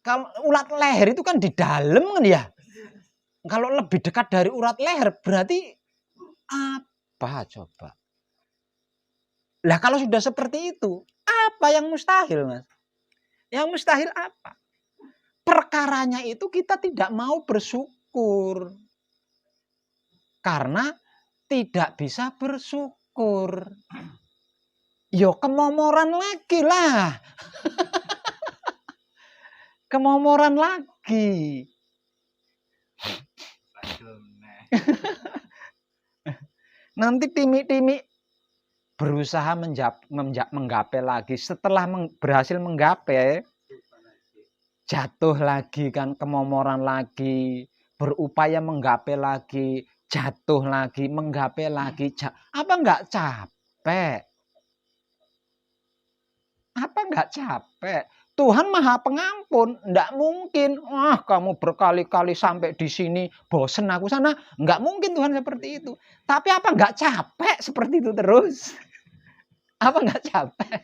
Speaker 1: Kalau urat leher itu kan di dalam kan ya. Kalau lebih dekat dari urat leher berarti apa coba? Lah kalau sudah seperti itu, apa yang mustahil mas? Yang mustahil apa? Perkaranya itu kita tidak mau bersyukur. Karena tidak bisa bersyukur. Yo kemomoran lagi lah. Kemomoran lagi. Nanti timik-timik berusaha menggapai lagi. Setelah berhasil menggapai, jatuh lagi kan, kemomoran lagi. Berupaya menggapai lagi, jatuh lagi, menggapai lagi. Apa enggak capek? Apa enggak capek? Tuhan Maha Pengampun, enggak mungkin. Wah, kamu berkali-kali sampai di sini, bosen aku sana. Enggak mungkin Tuhan seperti itu. Tapi apa enggak capek seperti itu terus? Apa enggak capek?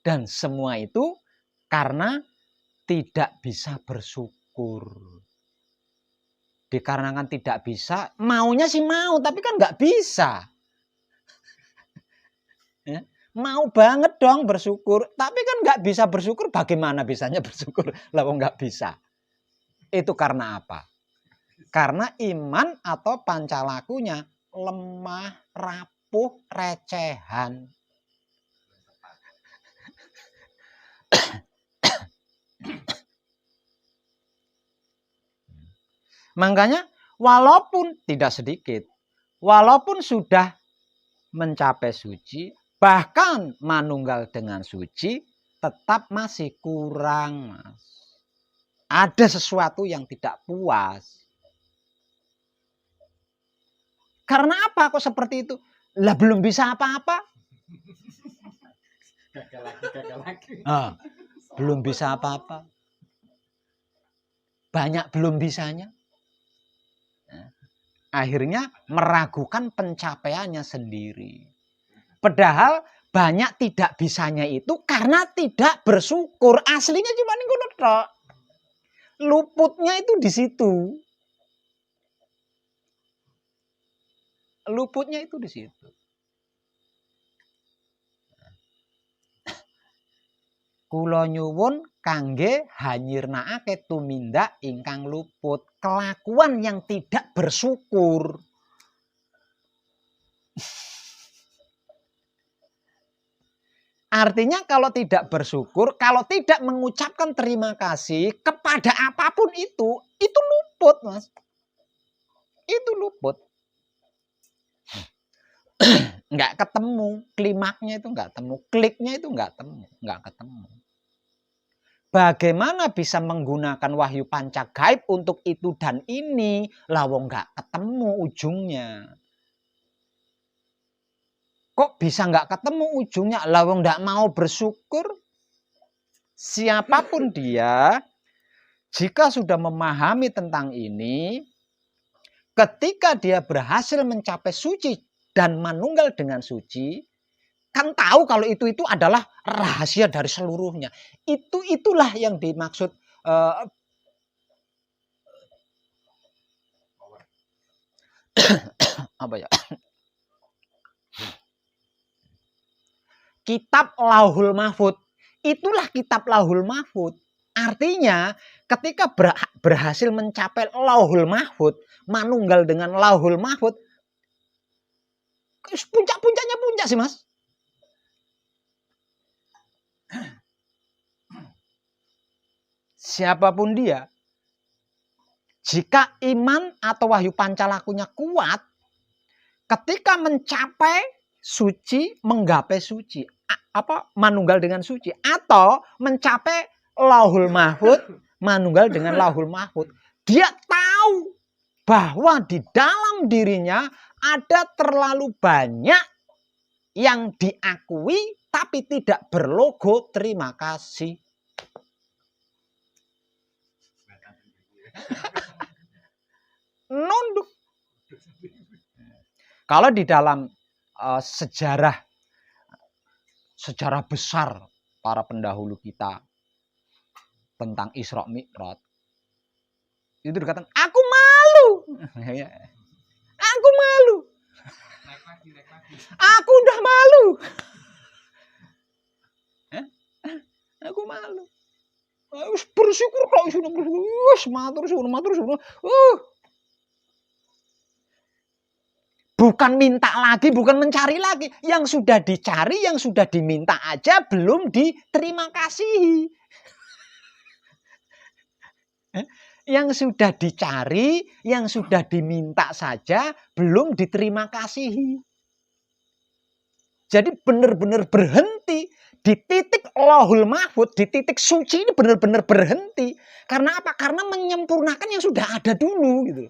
Speaker 1: Dan semua itu karena tidak bisa bersyukur. Dikarenakan tidak bisa, maunya sih mau, tapi kan nggak bisa. Ya, mau banget dong bersyukur, tapi kan nggak bisa bersyukur. Bagaimana bisanya bersyukur? Lah nggak bisa. Itu karena apa? Karena iman atau pancalakunya lemah, rapuh, recehan. Makanya walaupun tidak sedikit, walaupun sudah mencapai suci, bahkan manunggal dengan suci, tetap masih kurang, Mas. Ada sesuatu yang tidak puas. Karena apa kok seperti itu? Lah belum bisa apa-apa.
Speaker 2: Gagal lagi.
Speaker 1: Belum bisa apa-apa. Banyak belum bisanya. Akhirnya meragukan pencapaiannya sendiri. Padahal banyak tidak bisanya itu karena tidak bersyukur. Aslinya cuma ngono tok. Luputnya itu di situ. Luputnya itu di situ. Kula nyuwun kangge hanyirnakake tumindak ingkang luput, kelakuan yang tidak bersyukur. Artinya kalau tidak bersyukur, kalau tidak mengucapkan terima kasih kepada apapun itu luput, Mas. Itu luput. Nggak ketemu, klimaknya itu nggak ketemu, kliknya itu nggak ketemu. Bagaimana bisa menggunakan wahyu panca gaib untuk itu dan ini, lawong nggak ketemu ujungnya. Kok bisa nggak ketemu ujungnya? Lawong nggak mau bersyukur. Siapapun dia, jika sudah memahami tentang ini, ketika dia berhasil mencapai suci dan manunggal dengan suci, kan tahu kalau itu adalah rahasia dari seluruhnya. Itulah yang dimaksud apa ya? Kitab Lauhul Mahfud. Itulah kitab Lauhul Mahfud. Artinya ketika berhasil mencapai Lauhul Mahfud, manunggal dengan Lauhul Mahfud, puncak-puncaknya puncak sih, Mas. Siapapun dia, jika iman atau wahyu pancalakunya kuat, ketika mencapai suci, menggapai suci, manunggal dengan suci, atau mencapai Lauhul Mahfud, manunggal dengan Lauhul Mahfud, dia tahu bahwa di dalam dirinya ada terlalu banyak yang diakui tapi tidak berlogo terima kasih. Nunduk. Kalau di dalam sejarah besar para pendahulu kita tentang Isra Mi'raj, itu dikatakan aku malu. Aku malu. Aku udah malu. Aku malu. Bersyukur kalau sudah bersyukur. Matur suruh. Bukan minta lagi, bukan mencari lagi. Yang sudah dicari, yang sudah diminta aja belum diterima kasih. Yang sudah dicari, yang sudah diminta saja belum diterima kasih. Jadi benar-benar berhenti di titik Lauhul Mahfud, di titik suci ini benar-benar berhenti. Karena apa? Karena menyempurnakan yang sudah ada dulu gitu.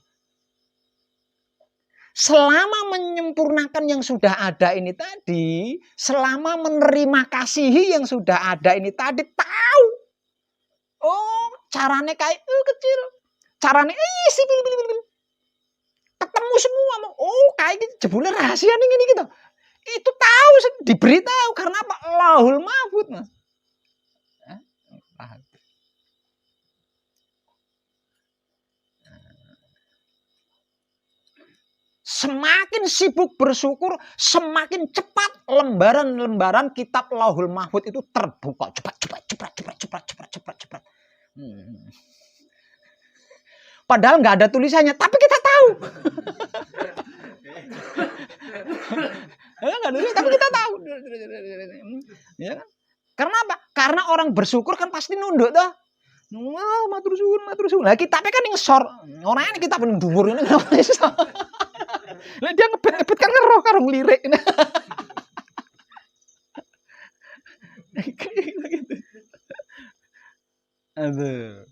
Speaker 1: Selama menyempurnakan yang sudah ada ini tadi, selama menerima kasihi yang sudah ada ini tadi, tahu. Oh, caranya kayak kecil. Caranya sipil. Ketemu semua. Oh, kayak gitu. Jebule rahasia nih gini gitu. Itu tahu, diberitahu karena apa? Lauhul Mahfud, Mas. Semakin sibuk bersyukur, semakin cepat lembaran-lembaran kitab Lauhul Mahfud itu terbuka. Cepat. Padahal nggak ada tulisannya, tapi kita tahu. Tapi kita tahu. Ya kan? Karena apa? Karena orang bersyukur kan pasti nunduk toh.
Speaker 3: Wah, matur suwun, matur suwun. Lah kitabe kan ngisor. Ora ini kitab ning dhuwur ini. Lah dia ngebet-ngebet kan ngeroh karo ngelirik. Aduh.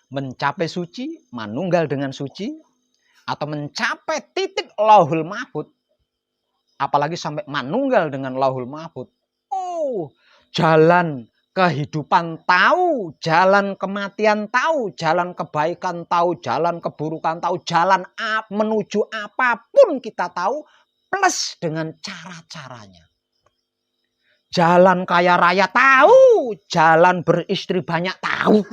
Speaker 3: Mencapai suci, manunggal dengan suci, atau mencapai titik lauhul mahfud, apalagi sampai manunggal dengan lauhul mahfud. Oh, jalan kehidupan tahu, jalan kematian tahu, jalan kebaikan tahu, jalan keburukan tahu, jalan menuju apapun kita tahu, plus dengan cara-caranya. Jalan kaya raya tahu, jalan beristri banyak tahu.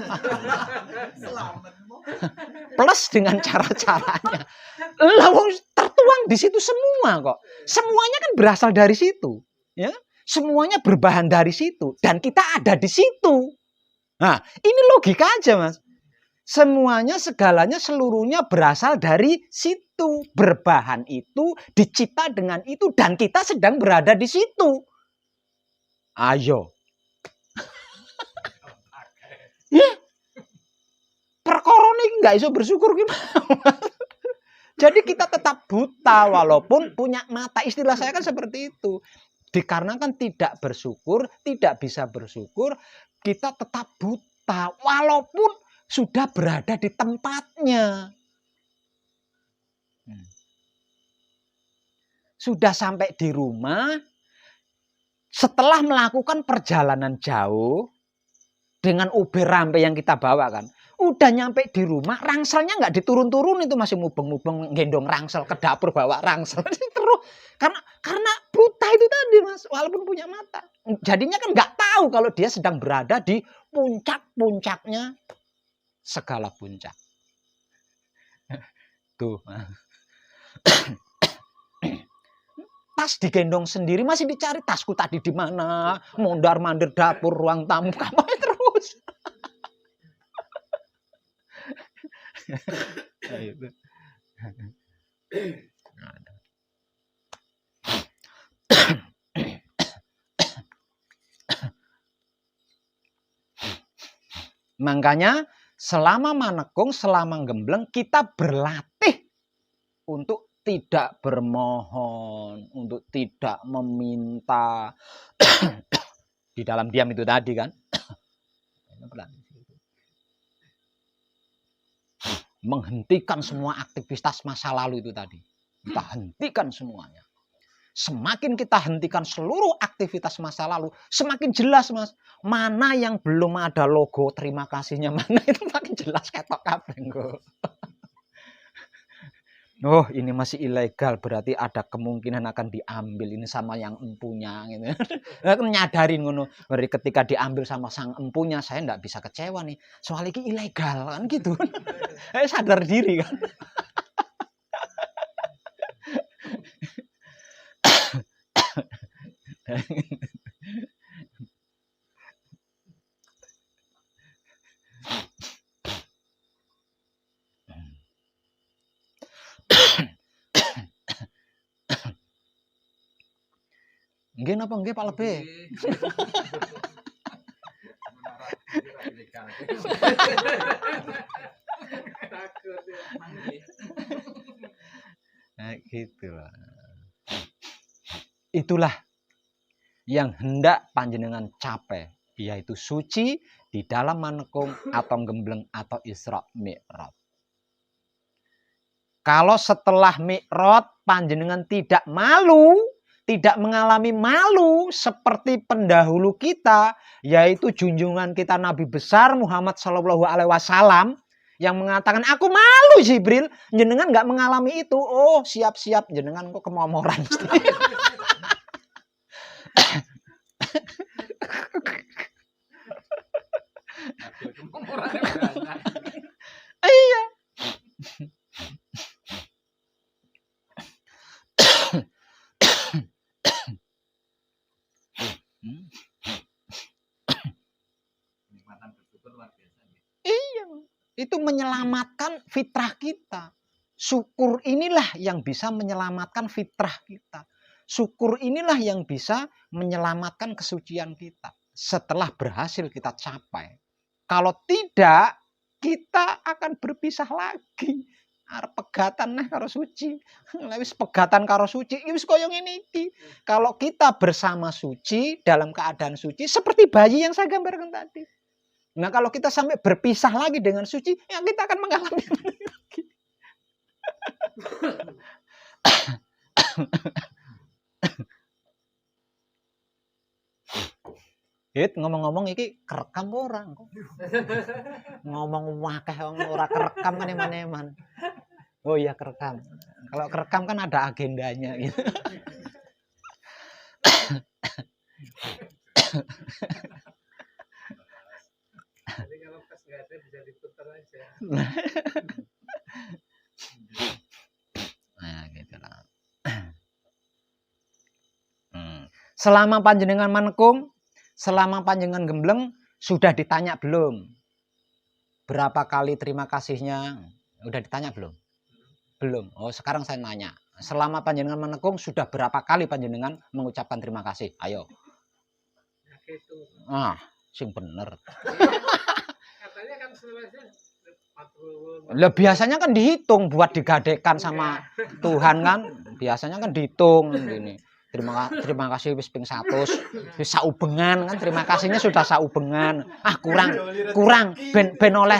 Speaker 3: Plus dengan cara-caranya. Lawang tertuang di situ semua kok. Semuanya kan berasal dari situ, ya. Semuanya berbahan dari situ dan kita ada di situ. Nah, ini logika aja, Mas. Semuanya, segalanya, seluruhnya berasal dari situ. Berbahan itu, dicipta dengan itu dan kita sedang berada di situ. Ayo. Ya. Perkara ini nggak iso bersyukur gimana? Jadi kita tetap buta walaupun punya mata. Istilah saya kan seperti itu. Dikarenakan tidak bersyukur, tidak bisa bersyukur, kita tetap buta walaupun sudah berada di tempatnya. Sudah sampai di rumah, setelah melakukan perjalanan jauh dengan Uber rampe yang kita bawa kan, udah nyampe di rumah, rangselnya nggak diturun-turun, itu masih mubeng-mubeng gendong rangsel ke dapur, bawa rangsel terus karena buta itu tadi, Mas, walaupun punya mata. Jadinya kan nggak tahu kalau dia sedang berada di puncak-puncaknya segala puncak. Tuh. Tas digendong sendiri, masih dicari tasku tadi di mana, mondar-mandir dapur, ruang tamu, kamar terus. Makanya selama manekung, selama gembleng, kita berlatih untuk tidak bermohon, untuk tidak meminta di dalam diam itu tadi kan. Menghentikan semua aktivitas masa lalu itu tadi. Kita hentikan semuanya. Semakin kita hentikan seluruh aktivitas masa lalu, semakin jelas, Mas. Mana yang belum ada logo terima kasihnya, mana itu makin jelas ketok kabeh. Oh, ini masih ilegal, berarti ada kemungkinan akan diambil ini sama yang empunya gitu. Nyadarin ngono, dari ketika diambil sama sang empunya, saya enggak bisa kecewa nih. Soal ini ilegal kan gitu. Sadar diri kan. Nggih napa nggih Pak Lebe? Nah, gitu lah. Itulah yang hendak panjenengan capai, yaitu suci di dalam manekung atau gembleng atau Isra Mi'raj. Kalau setelah Mi'raj panjenengan tidak malu, tidak mengalami malu seperti pendahulu kita, yaitu junjungan kita Nabi besar Muhammad SAW yang mengatakan, aku malu Jibril, jenengan nggak mengalami itu. Oh, siap-siap, jenengan kok kemomoran. Iya. Iya, itu menyelamatkan fitrah kita. Syukur inilah yang bisa menyelamatkan fitrah kita. Syukur inilah yang bisa menyelamatkan kesucian kita setelah berhasil kita capai. Kalau tidak, kita akan berpisah lagi. Arep pegatan nah karo suci. Wis pegatan karo suci, wis koyo ngene iki. Kalau kita bersama suci, dalam keadaan suci, seperti bayi yang saya gambarkan tadi. Nah, kalau kita sampai berpisah lagi dengan suci, ya kita akan mengalami lagi. Ngomong-ngomong iki kerekam orang kok. Ngomong wakeh ora kerekam kan eman-eman. Oh iya kerekam. Kalau kerekam kan ada agendanya gitu.
Speaker 2: Jadi kalau pas nggak ada bisa diputar aja.
Speaker 3: Nah, gitu lah. Selama panjenengan manekung, selama panjenengan gembleng, sudah ditanya belum? Berapa kali terima kasihnya? Udah ditanya belum? Belum. Oh, sekarang saya nanya. Selama panjenengan menekung, sudah berapa kali panjenengan mengucapkan terima kasih? Ayo.
Speaker 2: Nah, gitu.
Speaker 3: Ah, sing bener.
Speaker 2: Katanya kan selesai 40.
Speaker 3: Lah biasanya kan dihitung buat digadekan sama Tuhan kan. Biasanya kan dihitung gini. Terima kasih wis ping 100, wis saubengan kan, terima kasihnya sudah saubengan. Ah kurang ben oleh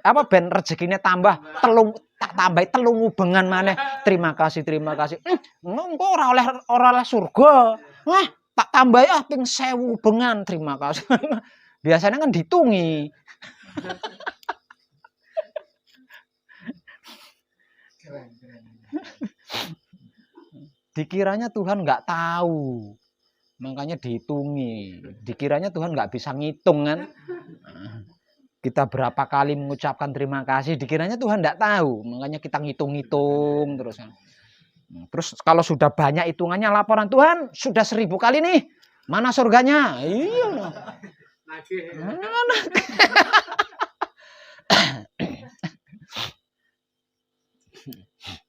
Speaker 3: apa ben rezekine tambah tak tambahi telung ubengan maneh. Terima kasih. Engko ora oleh surga. Wah, tak tambahi ping 1000 ubengan, terima kasih. Biasanya kan dihitungi. Dikiranya Tuhan nggak tahu, makanya dihitungi. Dikiranya Tuhan nggak bisa ngitung kan. Kita berapa kali mengucapkan terima kasih, dikiranya Tuhan nggak tahu, makanya kita ngitung-ngitung terus. Terus kalau sudah banyak hitungannya laporan, Tuhan sudah 1000 kali nih, mana surganya? Iya.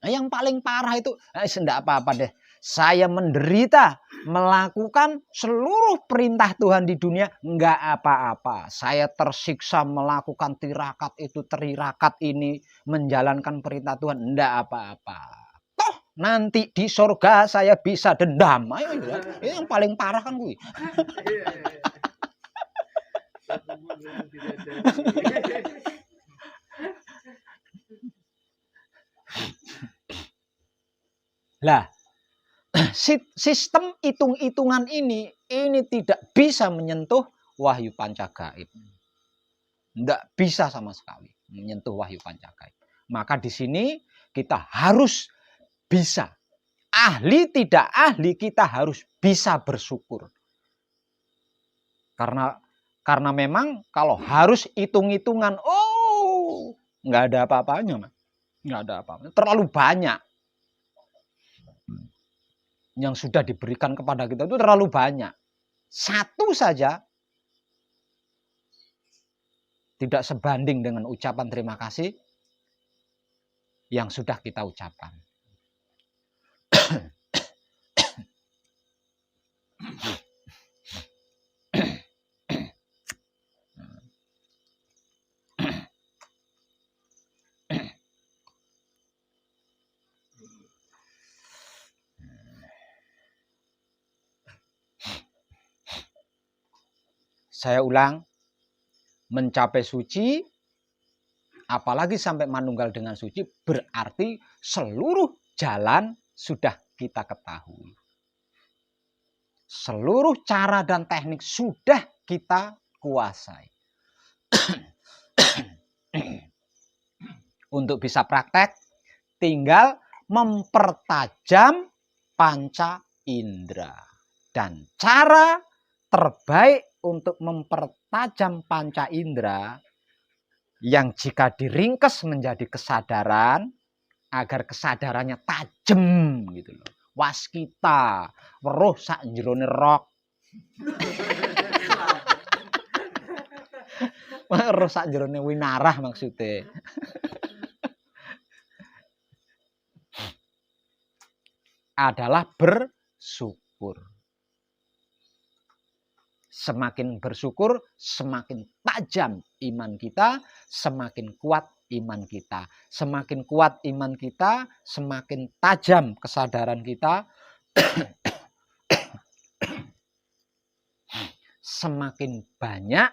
Speaker 3: Nah, yang paling parah itu, enggak apa-apa deh. Saya menderita melakukan seluruh perintah Tuhan di dunia, enggak apa-apa. Saya tersiksa melakukan tirakat itu, tirakat ini, menjalankan perintah Tuhan, enggak apa-apa. Toh nanti di surga saya bisa dendam. Ayo, ini yang paling parah kan gue. Lah, sistem hitung-hitungan ini tidak bisa menyentuh wahyu pancagaib. Tidak bisa sama sekali menyentuh wahyu pancagaib. Maka di sini kita harus bisa. Ahli tidak ahli, kita harus bisa bersyukur. Karena memang kalau harus hitung-hitungan, nggak ada apa-apanya, nggak ada apa-apa. Terlalu banyak yang sudah diberikan kepada kita itu terlalu banyak. Satu saja tidak sebanding dengan ucapan terima kasih yang sudah kita ucapkan. Saya ulang, mencapai suci, apalagi sampai manunggal dengan suci, berarti seluruh jalan sudah kita ketahui. Seluruh cara dan teknik sudah kita kuasai. Untuk bisa praktek, tinggal mempertajam panca indera. Dan cara terbaik untuk mempertajam panca indera yang jika diringkes menjadi kesadaran, agar kesadarannya tajam gitu loh. Waskita, weruh sak jerone rok. Weruh sak jerone winarah maksudnya. adalah bersyukur. Semakin bersyukur, semakin tajam iman kita, semakin kuat iman kita. Semakin kuat iman kita, semakin tajam kesadaran kita, semakin banyak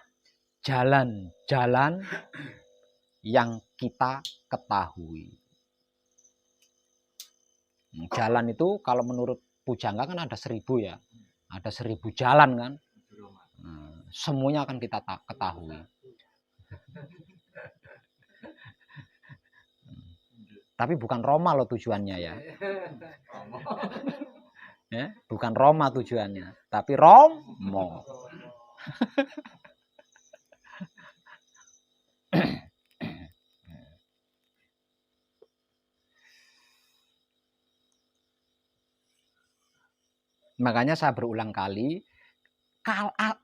Speaker 3: jalan-jalan yang kita ketahui. Jalan itu kalau menurut Pujangga kan ada 1000 ya. Ada 1000 jalan kan. Semuanya akan kita ketahui. Tapi bukan Roma loh tujuannya ya. Bukan Roma tujuannya, tapi Romo. Makanya saya berulang kali,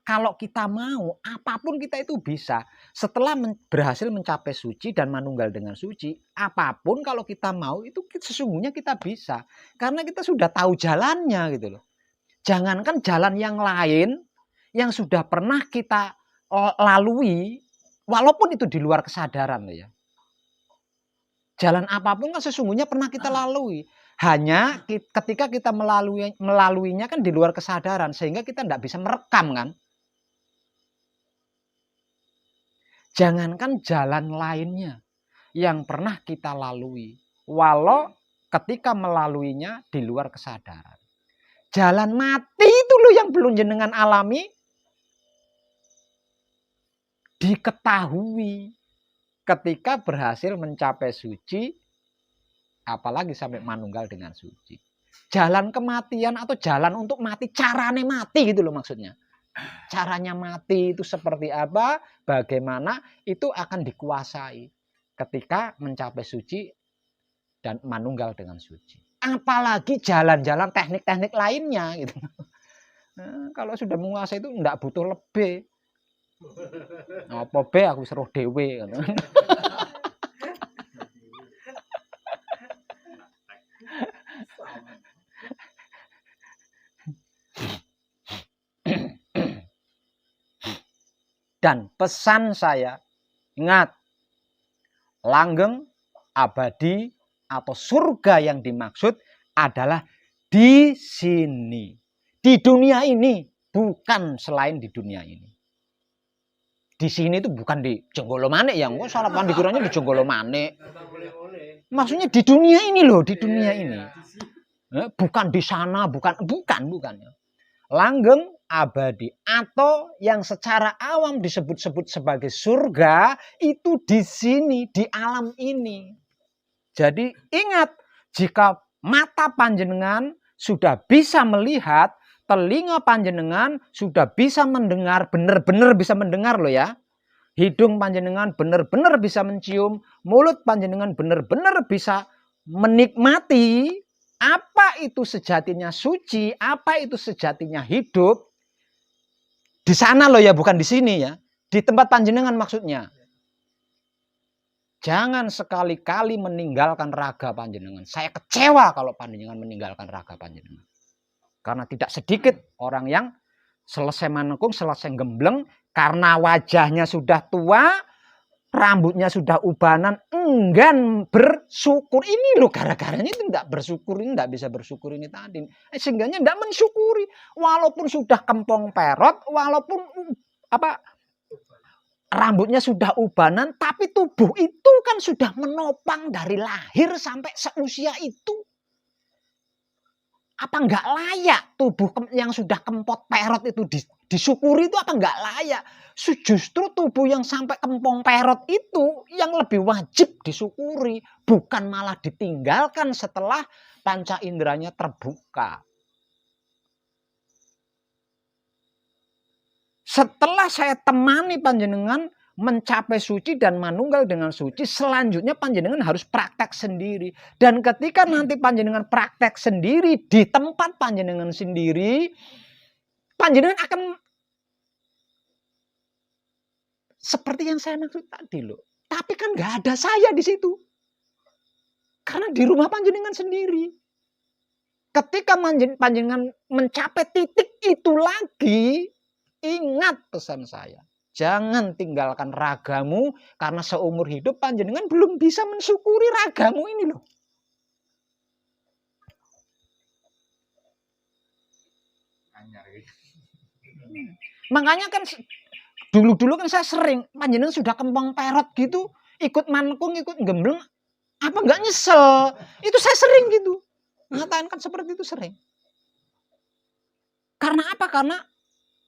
Speaker 3: kalau kita mau, apapun kita itu bisa. Setelah berhasil mencapai suci dan manunggal dengan suci, apapun kalau kita mau itu sesungguhnya kita bisa. Karena kita sudah tahu jalannya gitu loh. Jangankan jalan yang lain yang sudah pernah kita lalui, walaupun itu di luar kesadaran ya. Jalan apapun kan sesungguhnya pernah kita lalui. Hanya ketika kita melaluinya kan di luar kesadaran, sehingga kita tidak bisa merekam kan. Jangankan jalan lainnya yang pernah kita lalui, walau ketika melaluinya di luar kesadaran. Jalan mati itu loh yang belum jenengan alami, diketahui ketika berhasil mencapai suci, apalagi sampai manunggal dengan suci. Jalan kematian atau jalan untuk mati, caranya mati gitu loh maksudnya. Caranya mati itu seperti apa, bagaimana, itu akan dikuasai ketika mencapai suci dan manunggal dengan suci. Apalagi jalan-jalan teknik-teknik lainnya gitu. Nah, kalau sudah menguasai itu enggak butuh lebih. Apa be aku seruh dewe gitu. Dan pesan saya, ingat, langgeng, abadi, atau surga yang dimaksud adalah di sini. Di dunia ini, bukan selain di dunia ini. Di sini itu bukan di Jonggolomane ya, kok salah paham dikiranya di Jonggolomane. Maksudnya di dunia ini loh, di dunia ini. Bukan di sana, bukan. Langgeng, abadi, atau yang secara awam disebut-sebut sebagai surga itu di sini, di alam ini. Jadi ingat, jika mata panjenengan sudah bisa melihat, telinga panjenengan sudah bisa mendengar, benar-benar bisa mendengar loh ya. Hidung panjenengan benar-benar bisa mencium, mulut panjenengan benar-benar bisa menikmati apa itu sejatinya suci, apa itu sejatinya hidup. Di sana loh ya, bukan di sini ya. Di tempat panjenengan maksudnya. Jangan sekali-kali meninggalkan raga panjenengan. Saya kecewa kalau panjenengan meninggalkan raga panjenengan. Karena tidak sedikit orang yang selesai manengkung, selesai gembleng, karena wajahnya sudah tua, rambutnya sudah ubanan, enggan bersyukur. Ini loh gara-garanya itu tidak bersyukur, ini tidak bisa bersyukur ini tadi. Sehingganya tidak mensyukuri. Walaupun sudah kempong perot, walaupun rambutnya sudah ubanan, tapi tubuh itu kan sudah menopang dari lahir sampai seusia itu. Apa enggak layak tubuh yang sudah kempot perot itu disyukuri itu, apa enggak layak? Justru tubuh yang sampai kempong perot itu yang lebih wajib disyukuri, bukan malah ditinggalkan setelah panca inderanya terbuka. Setelah saya temani panjenengan mencapai suci dan manunggal dengan suci, selanjutnya panjenengan harus praktek sendiri. Dan ketika nanti panjenengan praktek sendiri di tempat panjenengan sendiri, panjenengan akan seperti yang saya maksud tadi loh. Tapi kan nggak ada saya di situ. Karena di rumah panjenengan sendiri. ketika panjenengan mencapai titik itu lagi, ingat pesan saya. Jangan tinggalkan ragamu, karena seumur hidup panjenengan belum bisa mensyukuri ragamu ini loh. Makanya kan dulu-dulu kan saya sering, panjenengan sudah kembang perot gitu, ikut mankung, ikut gembleng, apa nggak nyesel? Itu saya sering gitu. Ngatain kan seperti itu sering. Karena apa? Karena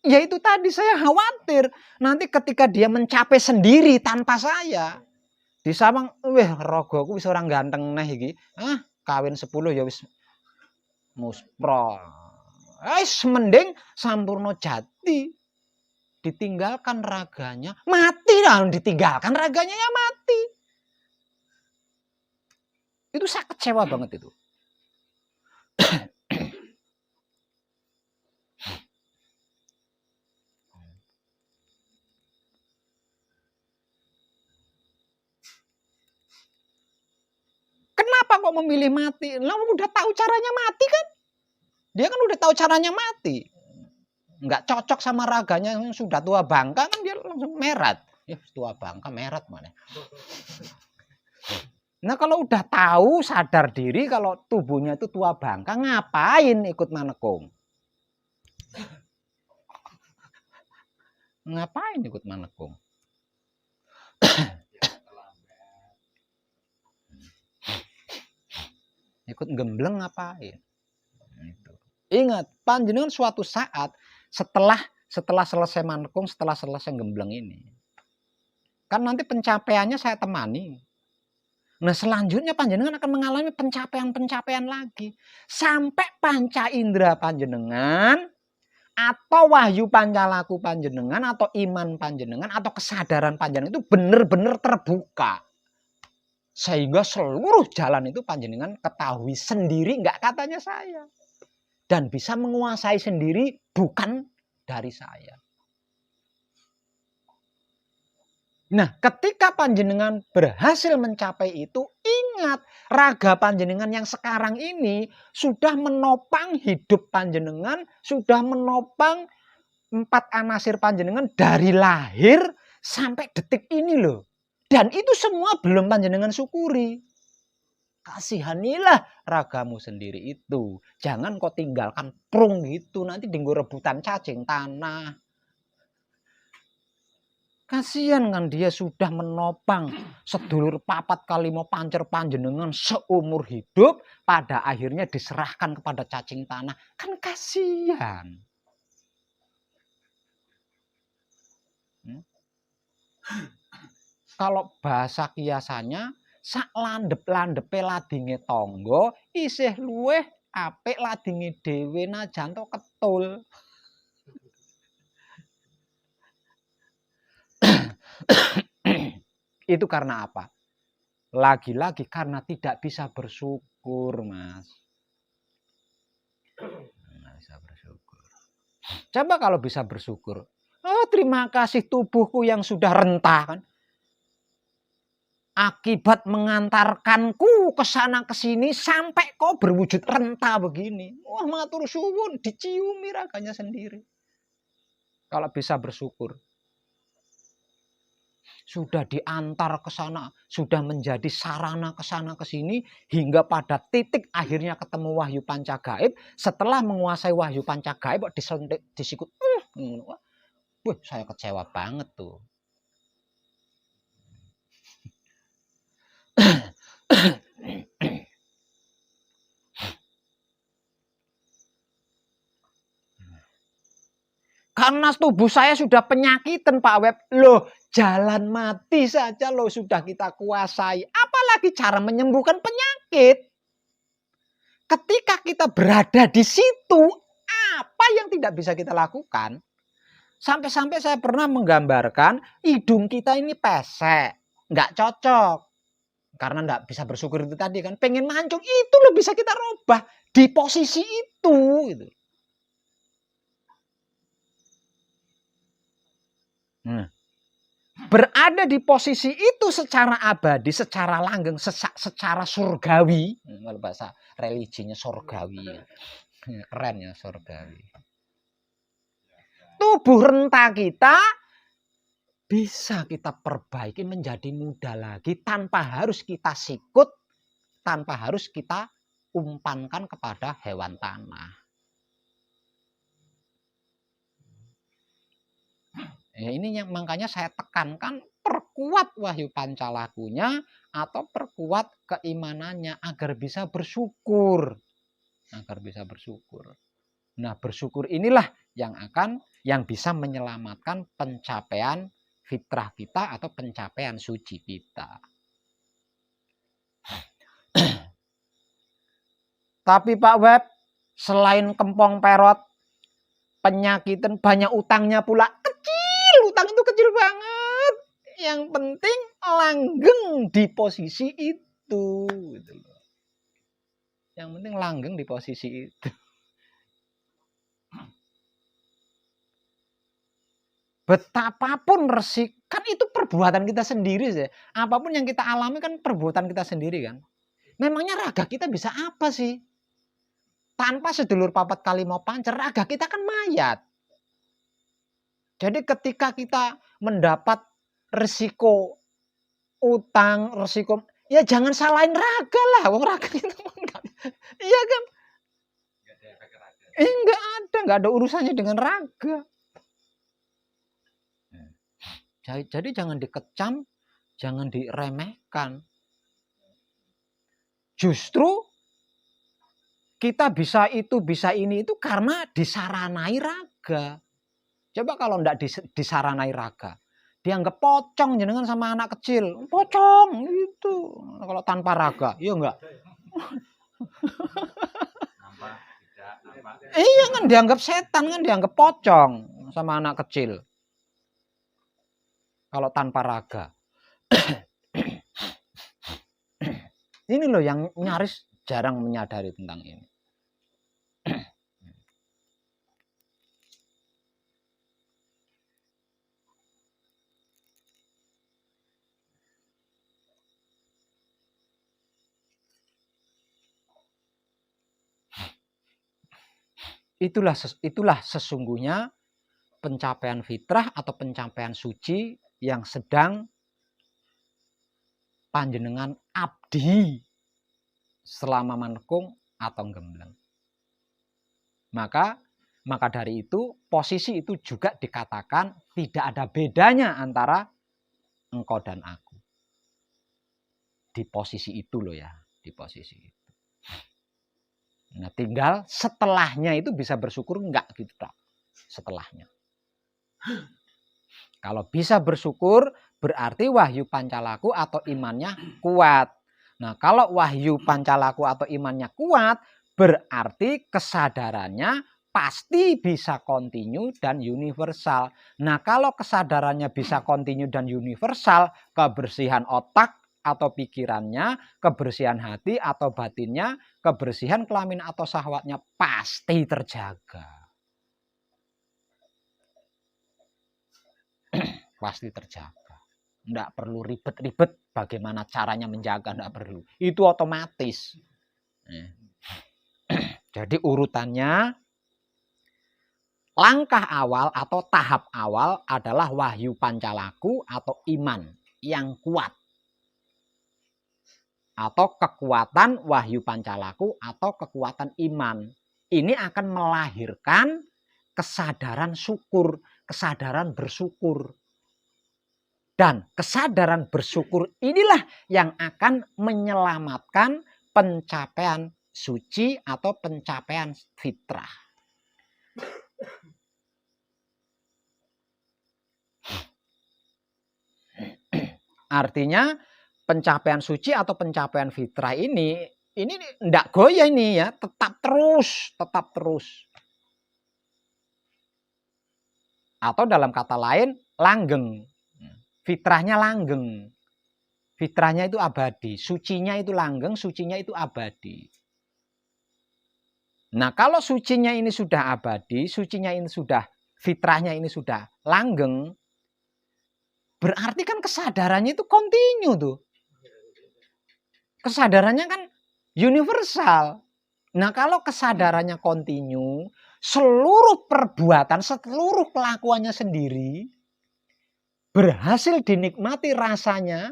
Speaker 3: ya itu tadi, saya khawatir nanti ketika dia mencapai sendiri tanpa saya, disawang, weh rogoku wis orang ganteng neh iki. Kawin 10 ya wis muspro. Mending sampurno jati. Ditinggalkan raganya, mati lah. Ditinggalkan raganya ya mati. Itu saya kecewa banget itu. Kenapa kok memilih mati? Lah udah tahu caranya mati kan? Dia kan udah tahu caranya mati. Nggak cocok sama raganya yang sudah tua bangka kan dia langsung merat. Ya tua bangka merat mana? Nah kalau udah tahu, sadar diri kalau tubuhnya itu tua bangka, ngapain ikut manekung? Ngapain ikut manekung? Ikut gembleng ngapain? Ingat, panjenengan suatu saat setelah selesai manekung, setelah selesai gembleng ini, kan nanti pencapaiannya saya temani. Nah selanjutnya panjenengan akan mengalami pencapaian-pencapaian lagi. Sampai panca indera panjenengan, atau wahyu pancalaku panjenengan, atau iman panjenengan, atau kesadaran panjenengan itu benar-benar terbuka. Sehingga seluruh jalan itu panjenengan ketahui sendiri, nggak katanya saya. Dan bisa menguasai sendiri, bukan dari saya. Nah, ketika panjenengan berhasil mencapai itu, ingat, raga panjenengan yang sekarang ini sudah menopang hidup panjenengan, sudah menopang 4 anasir panjenengan dari lahir sampai detik ini loh. Dan itu semua belum panjenengan syukuri. Kasihanilah ragamu sendiri itu. Jangan kau tinggalkan prung gitu, nanti dinggo rebutan cacing tanah. Kasihan kan dia sudah menopang sedulur papat kali mau pancer panjenengan seumur hidup, pada akhirnya diserahkan kepada cacing tanah. Kan kasihan. Kalau bahasa kiasannya, sak landep-landepe ladinge tonggo isih luweh apik ladinge dhewe najan to ketul. Itu karena apa? Lagi-lagi karena tidak bisa bersyukur, Mas. Nggak bisa bersyukur. Coba kalau bisa bersyukur. Oh, terima kasih tubuhku yang sudah rentah kan. Akibat mengantarkanku ke sana ke sini sampai kau berwujud renta begini. Wah, matur suwun, diciumi raganya sendiri. Kalau bisa bersyukur. Sudah diantar ke sana, sudah menjadi sarana ke sana ke sini hingga pada titik akhirnya ketemu wahyu panca gaib. Setelah menguasai wahyu panca gaib disentik, disikut. Wah, saya kecewa banget tuh. Karena tubuh saya sudah penyakitan Pak Web. Loh, jalan mati saja loh sudah kita kuasai. Apalagi cara menyembuhkan penyakit. Ketika kita berada di situ, apa yang tidak bisa kita lakukan? Sampai-sampai saya pernah menggambarkan hidung kita ini pesek. Nggak cocok. Karena nggak bisa bersyukur itu tadi kan. Pengen mancung, itu loh bisa kita rubah. Di posisi itu. Gitu. Nah, berada di posisi itu secara abadi, secara langgeng, secara surgawi. Kalau bahasa religinya surgawi. Keren ya, surgawi. Tubuh renta kita bisa kita perbaiki menjadi muda lagi tanpa harus kita sikut, tanpa harus kita umpankan kepada hewan tanah. Ya, ini yang makanya saya tekankan, perkuat wahyu pancalakunya atau perkuat keimanannya agar bisa bersyukur. Agar bisa bersyukur. Nah, bersyukur inilah yang bisa menyelamatkan pencapaian fitrah kita atau pencapaian suci kita. Tapi Pak Web, selain kempong perot, penyakitan, banyak utangnya pula. Kecil, utang itu kecil banget. Yang penting langgeng di posisi itu. Yang penting langgeng di posisi itu. Betapapun resik, kan itu perbuatan kita sendiri sih. Apapun yang kita alami kan perbuatan kita sendiri kan. Memangnya raga kita bisa apa sih? Tanpa sedulur papat kali mau pancer, raga kita kan mayat. Jadi ketika kita mendapat resiko utang, resiko, ya jangan salahin raga lah. Wong raga itu iya kan? Enggak ada urusannya dengan raga. Jadi jangan dikecam, jangan diremehkan. Justru kita bisa itu, bisa ini itu karena disaranai raga. Coba kalau enggak disaranai raga, dianggap pocong jenengan sama anak kecil. Pocong itu kalau tanpa raga, iya enggak? Iya kan, dianggap setan kan, dianggap pocong sama anak kecil. Kalau tanpa raga. Ini loh yang nyaris jarang menyadari tentang ini. Itulah sesungguhnya pencapaian fitrah atau pencapaian suci yang sedang panjenengan abdi selama manekung atau gembleng. Maka dari itu posisi itu juga dikatakan tidak ada bedanya antara engkau dan aku. Di posisi itu loh ya, di posisi itu. Nah, tinggal setelahnya itu bisa bersyukur enggak gitu tak? Setelahnya. Kalau bisa bersyukur berarti wahyu pancalaku atau imannya kuat. Nah, kalau wahyu pancalaku atau imannya kuat berarti kesadarannya pasti bisa kontinu dan universal. Nah, kalau kesadarannya bisa kontinu dan universal, kebersihan otak atau pikirannya, kebersihan hati atau batinnya, kebersihan kelamin atau syahwatnya pasti terjaga. Pasti terjaga. Enggak perlu ribet-ribet bagaimana caranya menjaga, enggak perlu. Itu otomatis. Jadi urutannya, langkah awal atau tahap awal adalah wahyu pancalaku atau iman yang kuat. Atau kekuatan wahyu pancalaku atau kekuatan iman. Ini akan melahirkan kesadaran syukur, kesadaran bersyukur. Dan kesadaran bersyukur inilah yang akan menyelamatkan pencapaian suci atau pencapaian fitrah. Artinya pencapaian suci atau pencapaian fitrah ini enggak goyah ini ya, tetap terus. Atau dalam kata lain, langgeng. Fitrahnya langgeng. Fitrahnya itu abadi, sucinya itu langgeng, sucinya itu abadi. Nah, kalau sucinya ini sudah abadi, sucinya ini sudah, fitrahnya ini sudah langgeng, Berarti kan kesadarannya itu kontinu tuh. Kesadarannya kan universal. Nah, kalau kesadarannya kontinu, seluruh perbuatan, seluruh kelakuannya sendiri berhasil dinikmati rasanya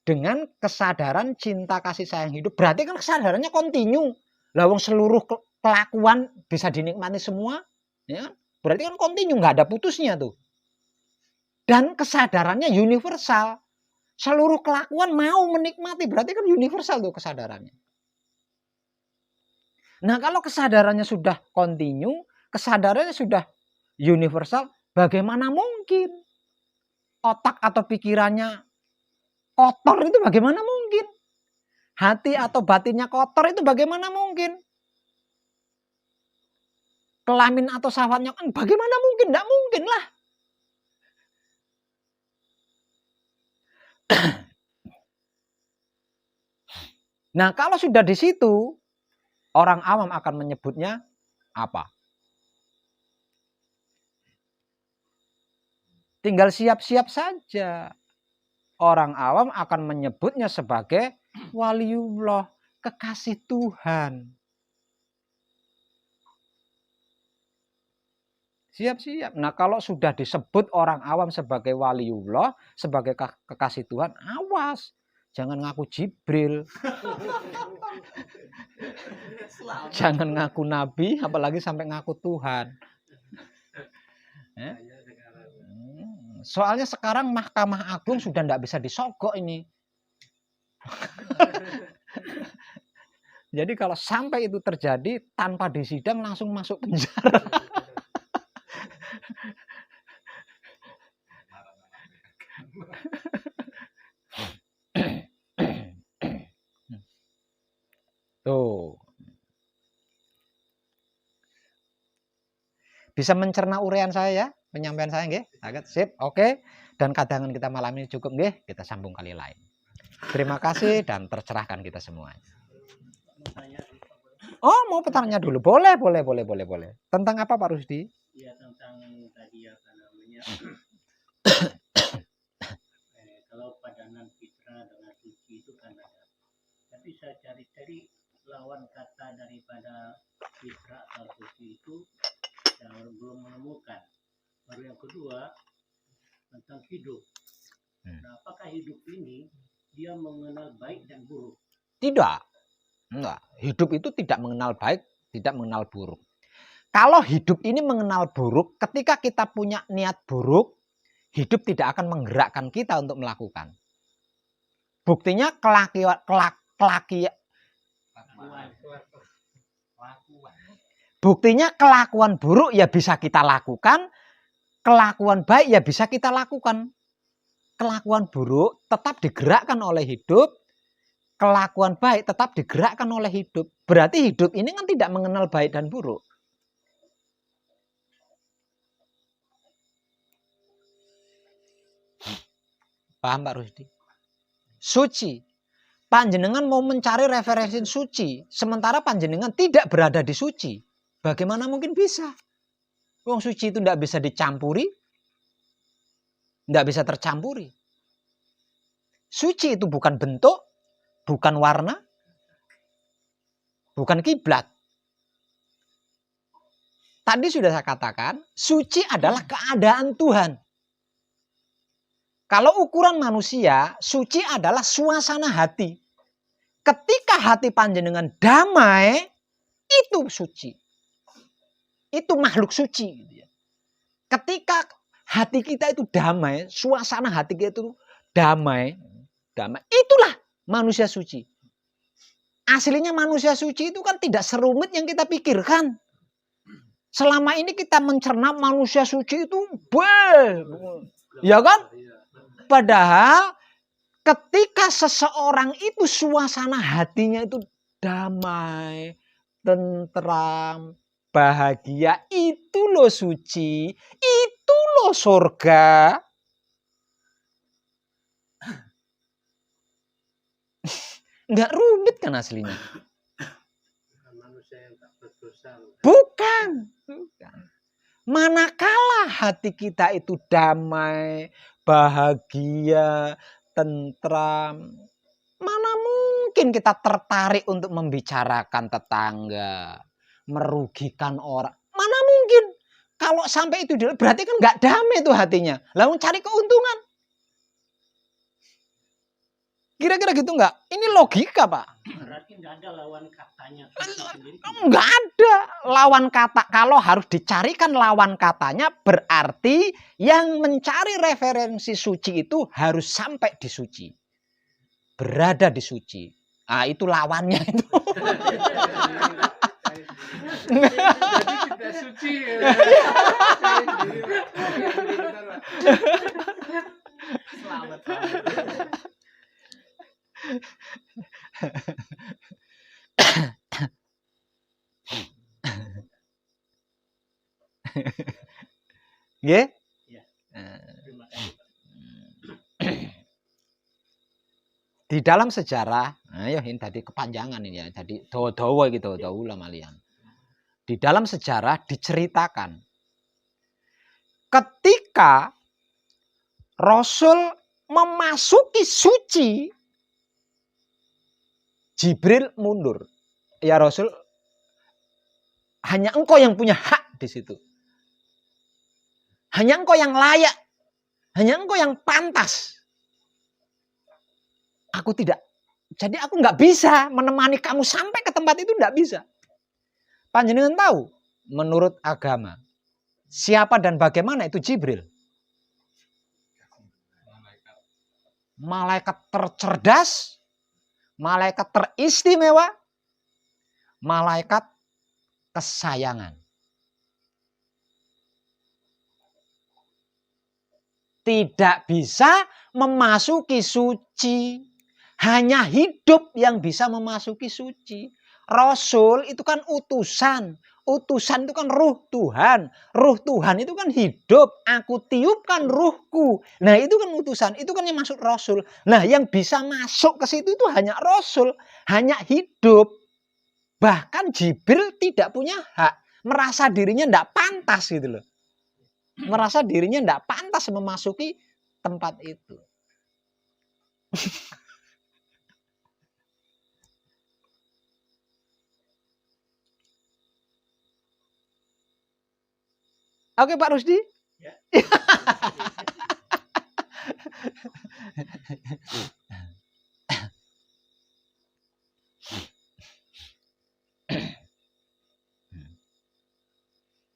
Speaker 3: dengan kesadaran cinta kasih sayang hidup. Berarti kan kesadarannya kontinu. Lah wong seluruh kelakuan bisa dinikmati semua, ya. Berarti kan kontinu, nggak ada putusnya tuh. Dan kesadarannya universal. Seluruh kelakuan mau menikmati, berarti kan universal tuh kesadarannya. Nah, kalau kesadarannya sudah kontinu, kesadarannya sudah universal, bagaimana mungkin otak atau pikirannya kotor itu bagaimana mungkin? Hati atau batinnya kotor itu bagaimana mungkin? Kelamin atau syahwatnya kan bagaimana mungkin? Tidak mungkin lah. Nah, kalau sudah di situ, orang awam akan menyebutnya apa? Tinggal siap-siap saja. Orang awam akan menyebutnya sebagai waliullah, kekasih Tuhan. Siap-siap. Nah, kalau sudah disebut orang awam sebagai waliullah, sebagai kekasih Tuhan, awas. Jangan ngaku Jibril. Jangan ngaku Nabi, apalagi sampai ngaku Tuhan. Soalnya sekarang Mahkamah Agung sudah tidak bisa disogok ini. Jadi kalau sampai itu terjadi tanpa disidang langsung masuk penjara. Tuh. Bisa mencerna uraian saya ya, penyampaian saya nggih? Agak sip, oke. Dan kadangan kita malam ini cukup nggih, kita sambung kali lain. Terima kasih dan tercerahkan kita semuanya. Oh, mau bertanya dulu. Boleh. Tentang apa Pak Rusdi?
Speaker 2: Ya, tentang tadi apa namanya. Kalau padanan fitrah dengan suci itu kan ada. Tapi saya cari-cari lawan kata daripada fitrah atau suci itu yang belum menemukan. Baru yang kedua tentang hidup. Nah, apakah hidup ini dia mengenal baik dan buruk?
Speaker 3: Tidak. Enggak. Hidup itu tidak mengenal baik, tidak mengenal buruk. Kalau hidup ini mengenal buruk, ketika kita punya niat buruk, hidup tidak akan menggerakkan kita untuk melakukan. Buktinya Buktinya kelakuan buruk ya bisa kita lakukan, kelakuan baik ya bisa kita lakukan. Kelakuan buruk tetap digerakkan oleh hidup, kelakuan baik tetap digerakkan oleh hidup. Berarti hidup ini kan tidak mengenal baik dan buruk. Paham Pak Rusdi? Suci. Panjenengan mau mencari referensi suci, sementara panjenengan tidak berada di suci. Bagaimana mungkin bisa? Wong suci itu tidak bisa dicampuri, tidak bisa tercampuri. Suci itu bukan bentuk, bukan warna, bukan kiblat. Tadi sudah saya katakan, suci adalah keadaan Tuhan. Kalau ukuran manusia, suci adalah suasana hati. Ketika hati panjenengan damai, itu suci. Itu makhluk suci. Ketika hati kita itu damai, suasana hati kita itu damai, itulah manusia suci. Aslinya manusia suci itu kan tidak serumit yang kita pikirkan. Selama ini kita mencerna manusia suci itu, ya kan? Padahal ketika seseorang itu suasana hatinya itu damai, tentram, bahagia, itu loh suci, itu loh surga. Nggak rumit kan aslinya?
Speaker 2: Manusia yang tak berdosa.
Speaker 3: Bukan. Manakala hati kita itu damai, bahagia, tentram. Mana mungkin kita tertarik untuk membicarakan tetangga, merugikan orang. Mana mungkin. Kalau sampai itu berarti kan nggak damai tuh hatinya. Lalu cari keuntungan. Kira-kira gitu nggak? Ini logika, Pak.
Speaker 2: Berarti nggak ada lawan katanya.
Speaker 3: Nggak ada lawan kata. Kalau harus dicarikan lawan katanya, berarti yang mencari referensi suci itu harus sampai di suci. Berada di suci. Ah, itu lawannya itu.
Speaker 4: Jadi tidak suci.
Speaker 2: Selamat.
Speaker 3: Nggih?
Speaker 2: Ya. Terima kasih, Pak.
Speaker 3: Di dalam sejarah, ayo ini tadi kepanjangan ini ya, jadi dawa-dawa gitu, dawa malian. Di dalam sejarah diceritakan ketika Rasul memasuki suci, Jibril mundur. Ya Rasul, hanya engkau yang punya hak di situ. Hanya engkau yang layak. Hanya engkau yang pantas. Aku tidak. Jadi aku nggak bisa menemani kamu sampai ke tempat itu, nggak bisa. Panjenengan tahu, menurut agama, siapa dan bagaimana itu Jibril? Malaikat tercerdas, malaikat teristimewa, malaikat kesayangan. Tidak bisa memasuki suci. Hanya hidup yang bisa memasuki suci. Rasul itu kan utusan. Utusan itu kan ruh Tuhan. Ruh Tuhan itu kan hidup. Aku tiupkan ruhku. Nah itu kan utusan. Itu kan yang masuk Rasul. Nah yang bisa masuk ke situ itu hanya Rasul. Hanya hidup. Bahkan Jibril tidak punya hak. Merasa dirinya tidak pantas gitu loh. Merasa dirinya tidak pantas memasuki tempat itu. Oke Pak Rusdi.
Speaker 2: Ya.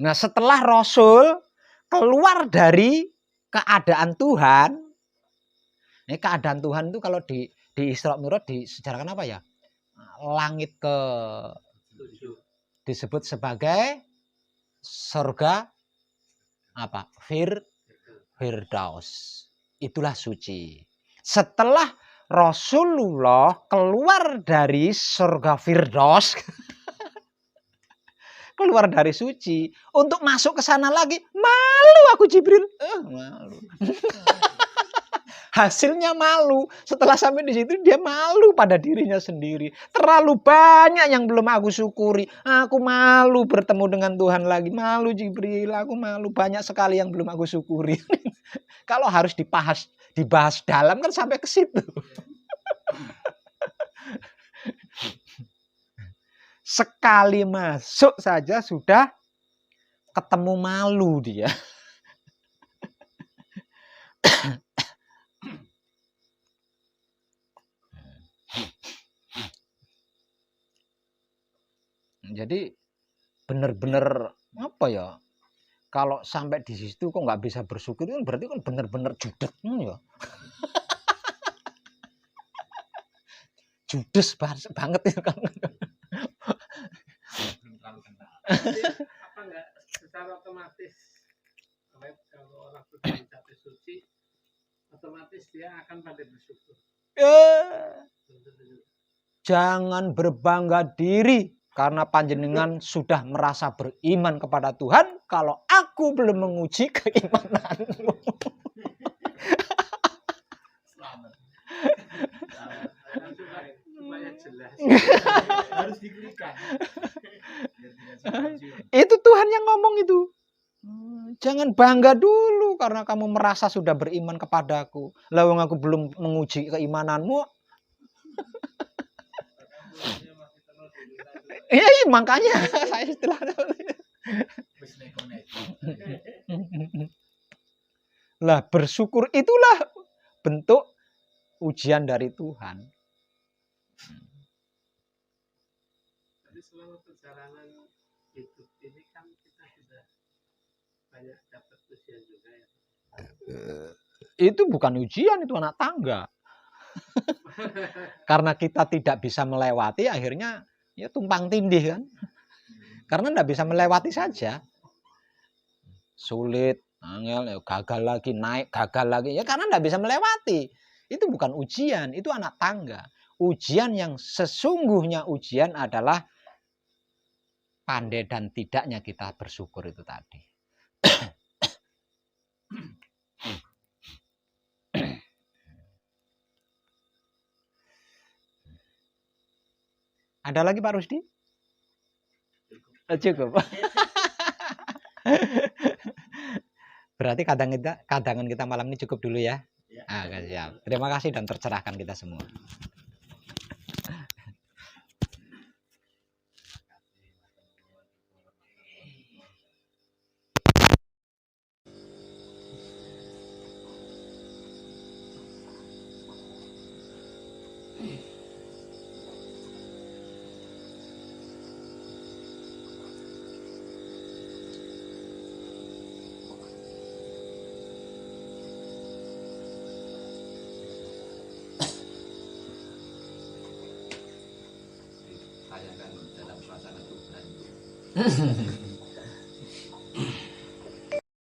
Speaker 3: Nah setelah Rasul keluar dari keadaan Tuhan. Ini keadaan Tuhan itu kalau di Isra Mi'raj disejarahkan apa ya? Langit ke disebut sebagai surga apa? Firdaus. Itulah suci. Setelah Rasulullah keluar dari surga Firdaus, keluar dari suci, untuk masuk ke sana lagi, malu aku Jibril. Malu. Hasilnya malu. Setelah sampai di situ dia malu pada dirinya sendiri. Terlalu banyak yang belum aku syukuri. Aku malu bertemu dengan Tuhan lagi. Malu Jibril, aku malu. Banyak sekali yang belum aku syukuri. Kalau harus dibahas dalam kan sampai ke situ. Sekali masuk saja sudah ketemu malu dia. Jadi benar-benar apa ya? Kalau sampai di situ kok nggak bisa bersyukur itu berarti kan benar-benar judes ya. Judes banget ya kan.
Speaker 4: Apa enggak secara otomatis kalau orang sudah mencapai suci, otomatis dia akan pandai bersyukur.
Speaker 3: Jangan berbangga diri karena panjenengan sudah merasa beriman kepada Tuhan kalau aku belum menguji keimananmu.
Speaker 2: Selamat.
Speaker 4: Supaya jelas.
Speaker 2: Harus diklikan.
Speaker 3: Itu Tuhan yang ngomong itu. Jangan bangga dulu karena kamu merasa sudah beriman kepadaku. Lah wong aku belum menguji keimananmu. Iya, makanya saya istilah. Lah bersyukur itulah bentuk ujian dari Tuhan.
Speaker 4: Jadi selama perjalanan hidup ini kan kita sudah banyak dapat ujian juga ya.
Speaker 3: Itu bukan ujian, itu anak tangga. Karena kita tidak bisa melewati, akhirnya ya tumpang tindih kan. Karena tidak bisa melewati saja. Sulit, angel, ya gagal lagi, naik, gagal lagi. Ya karena tidak bisa melewati. Itu bukan ujian, itu anak tangga. Ujian yang sesungguhnya ujian adalah pandai dan tidaknya kita bersyukur itu tadi. Ada lagi Pak Rusdi? Cukup. Berarti kadangan kita malam ini cukup dulu ya. Siap. Terima kasih dan tercerahkan kita semua. Dalam suasana Tuhan.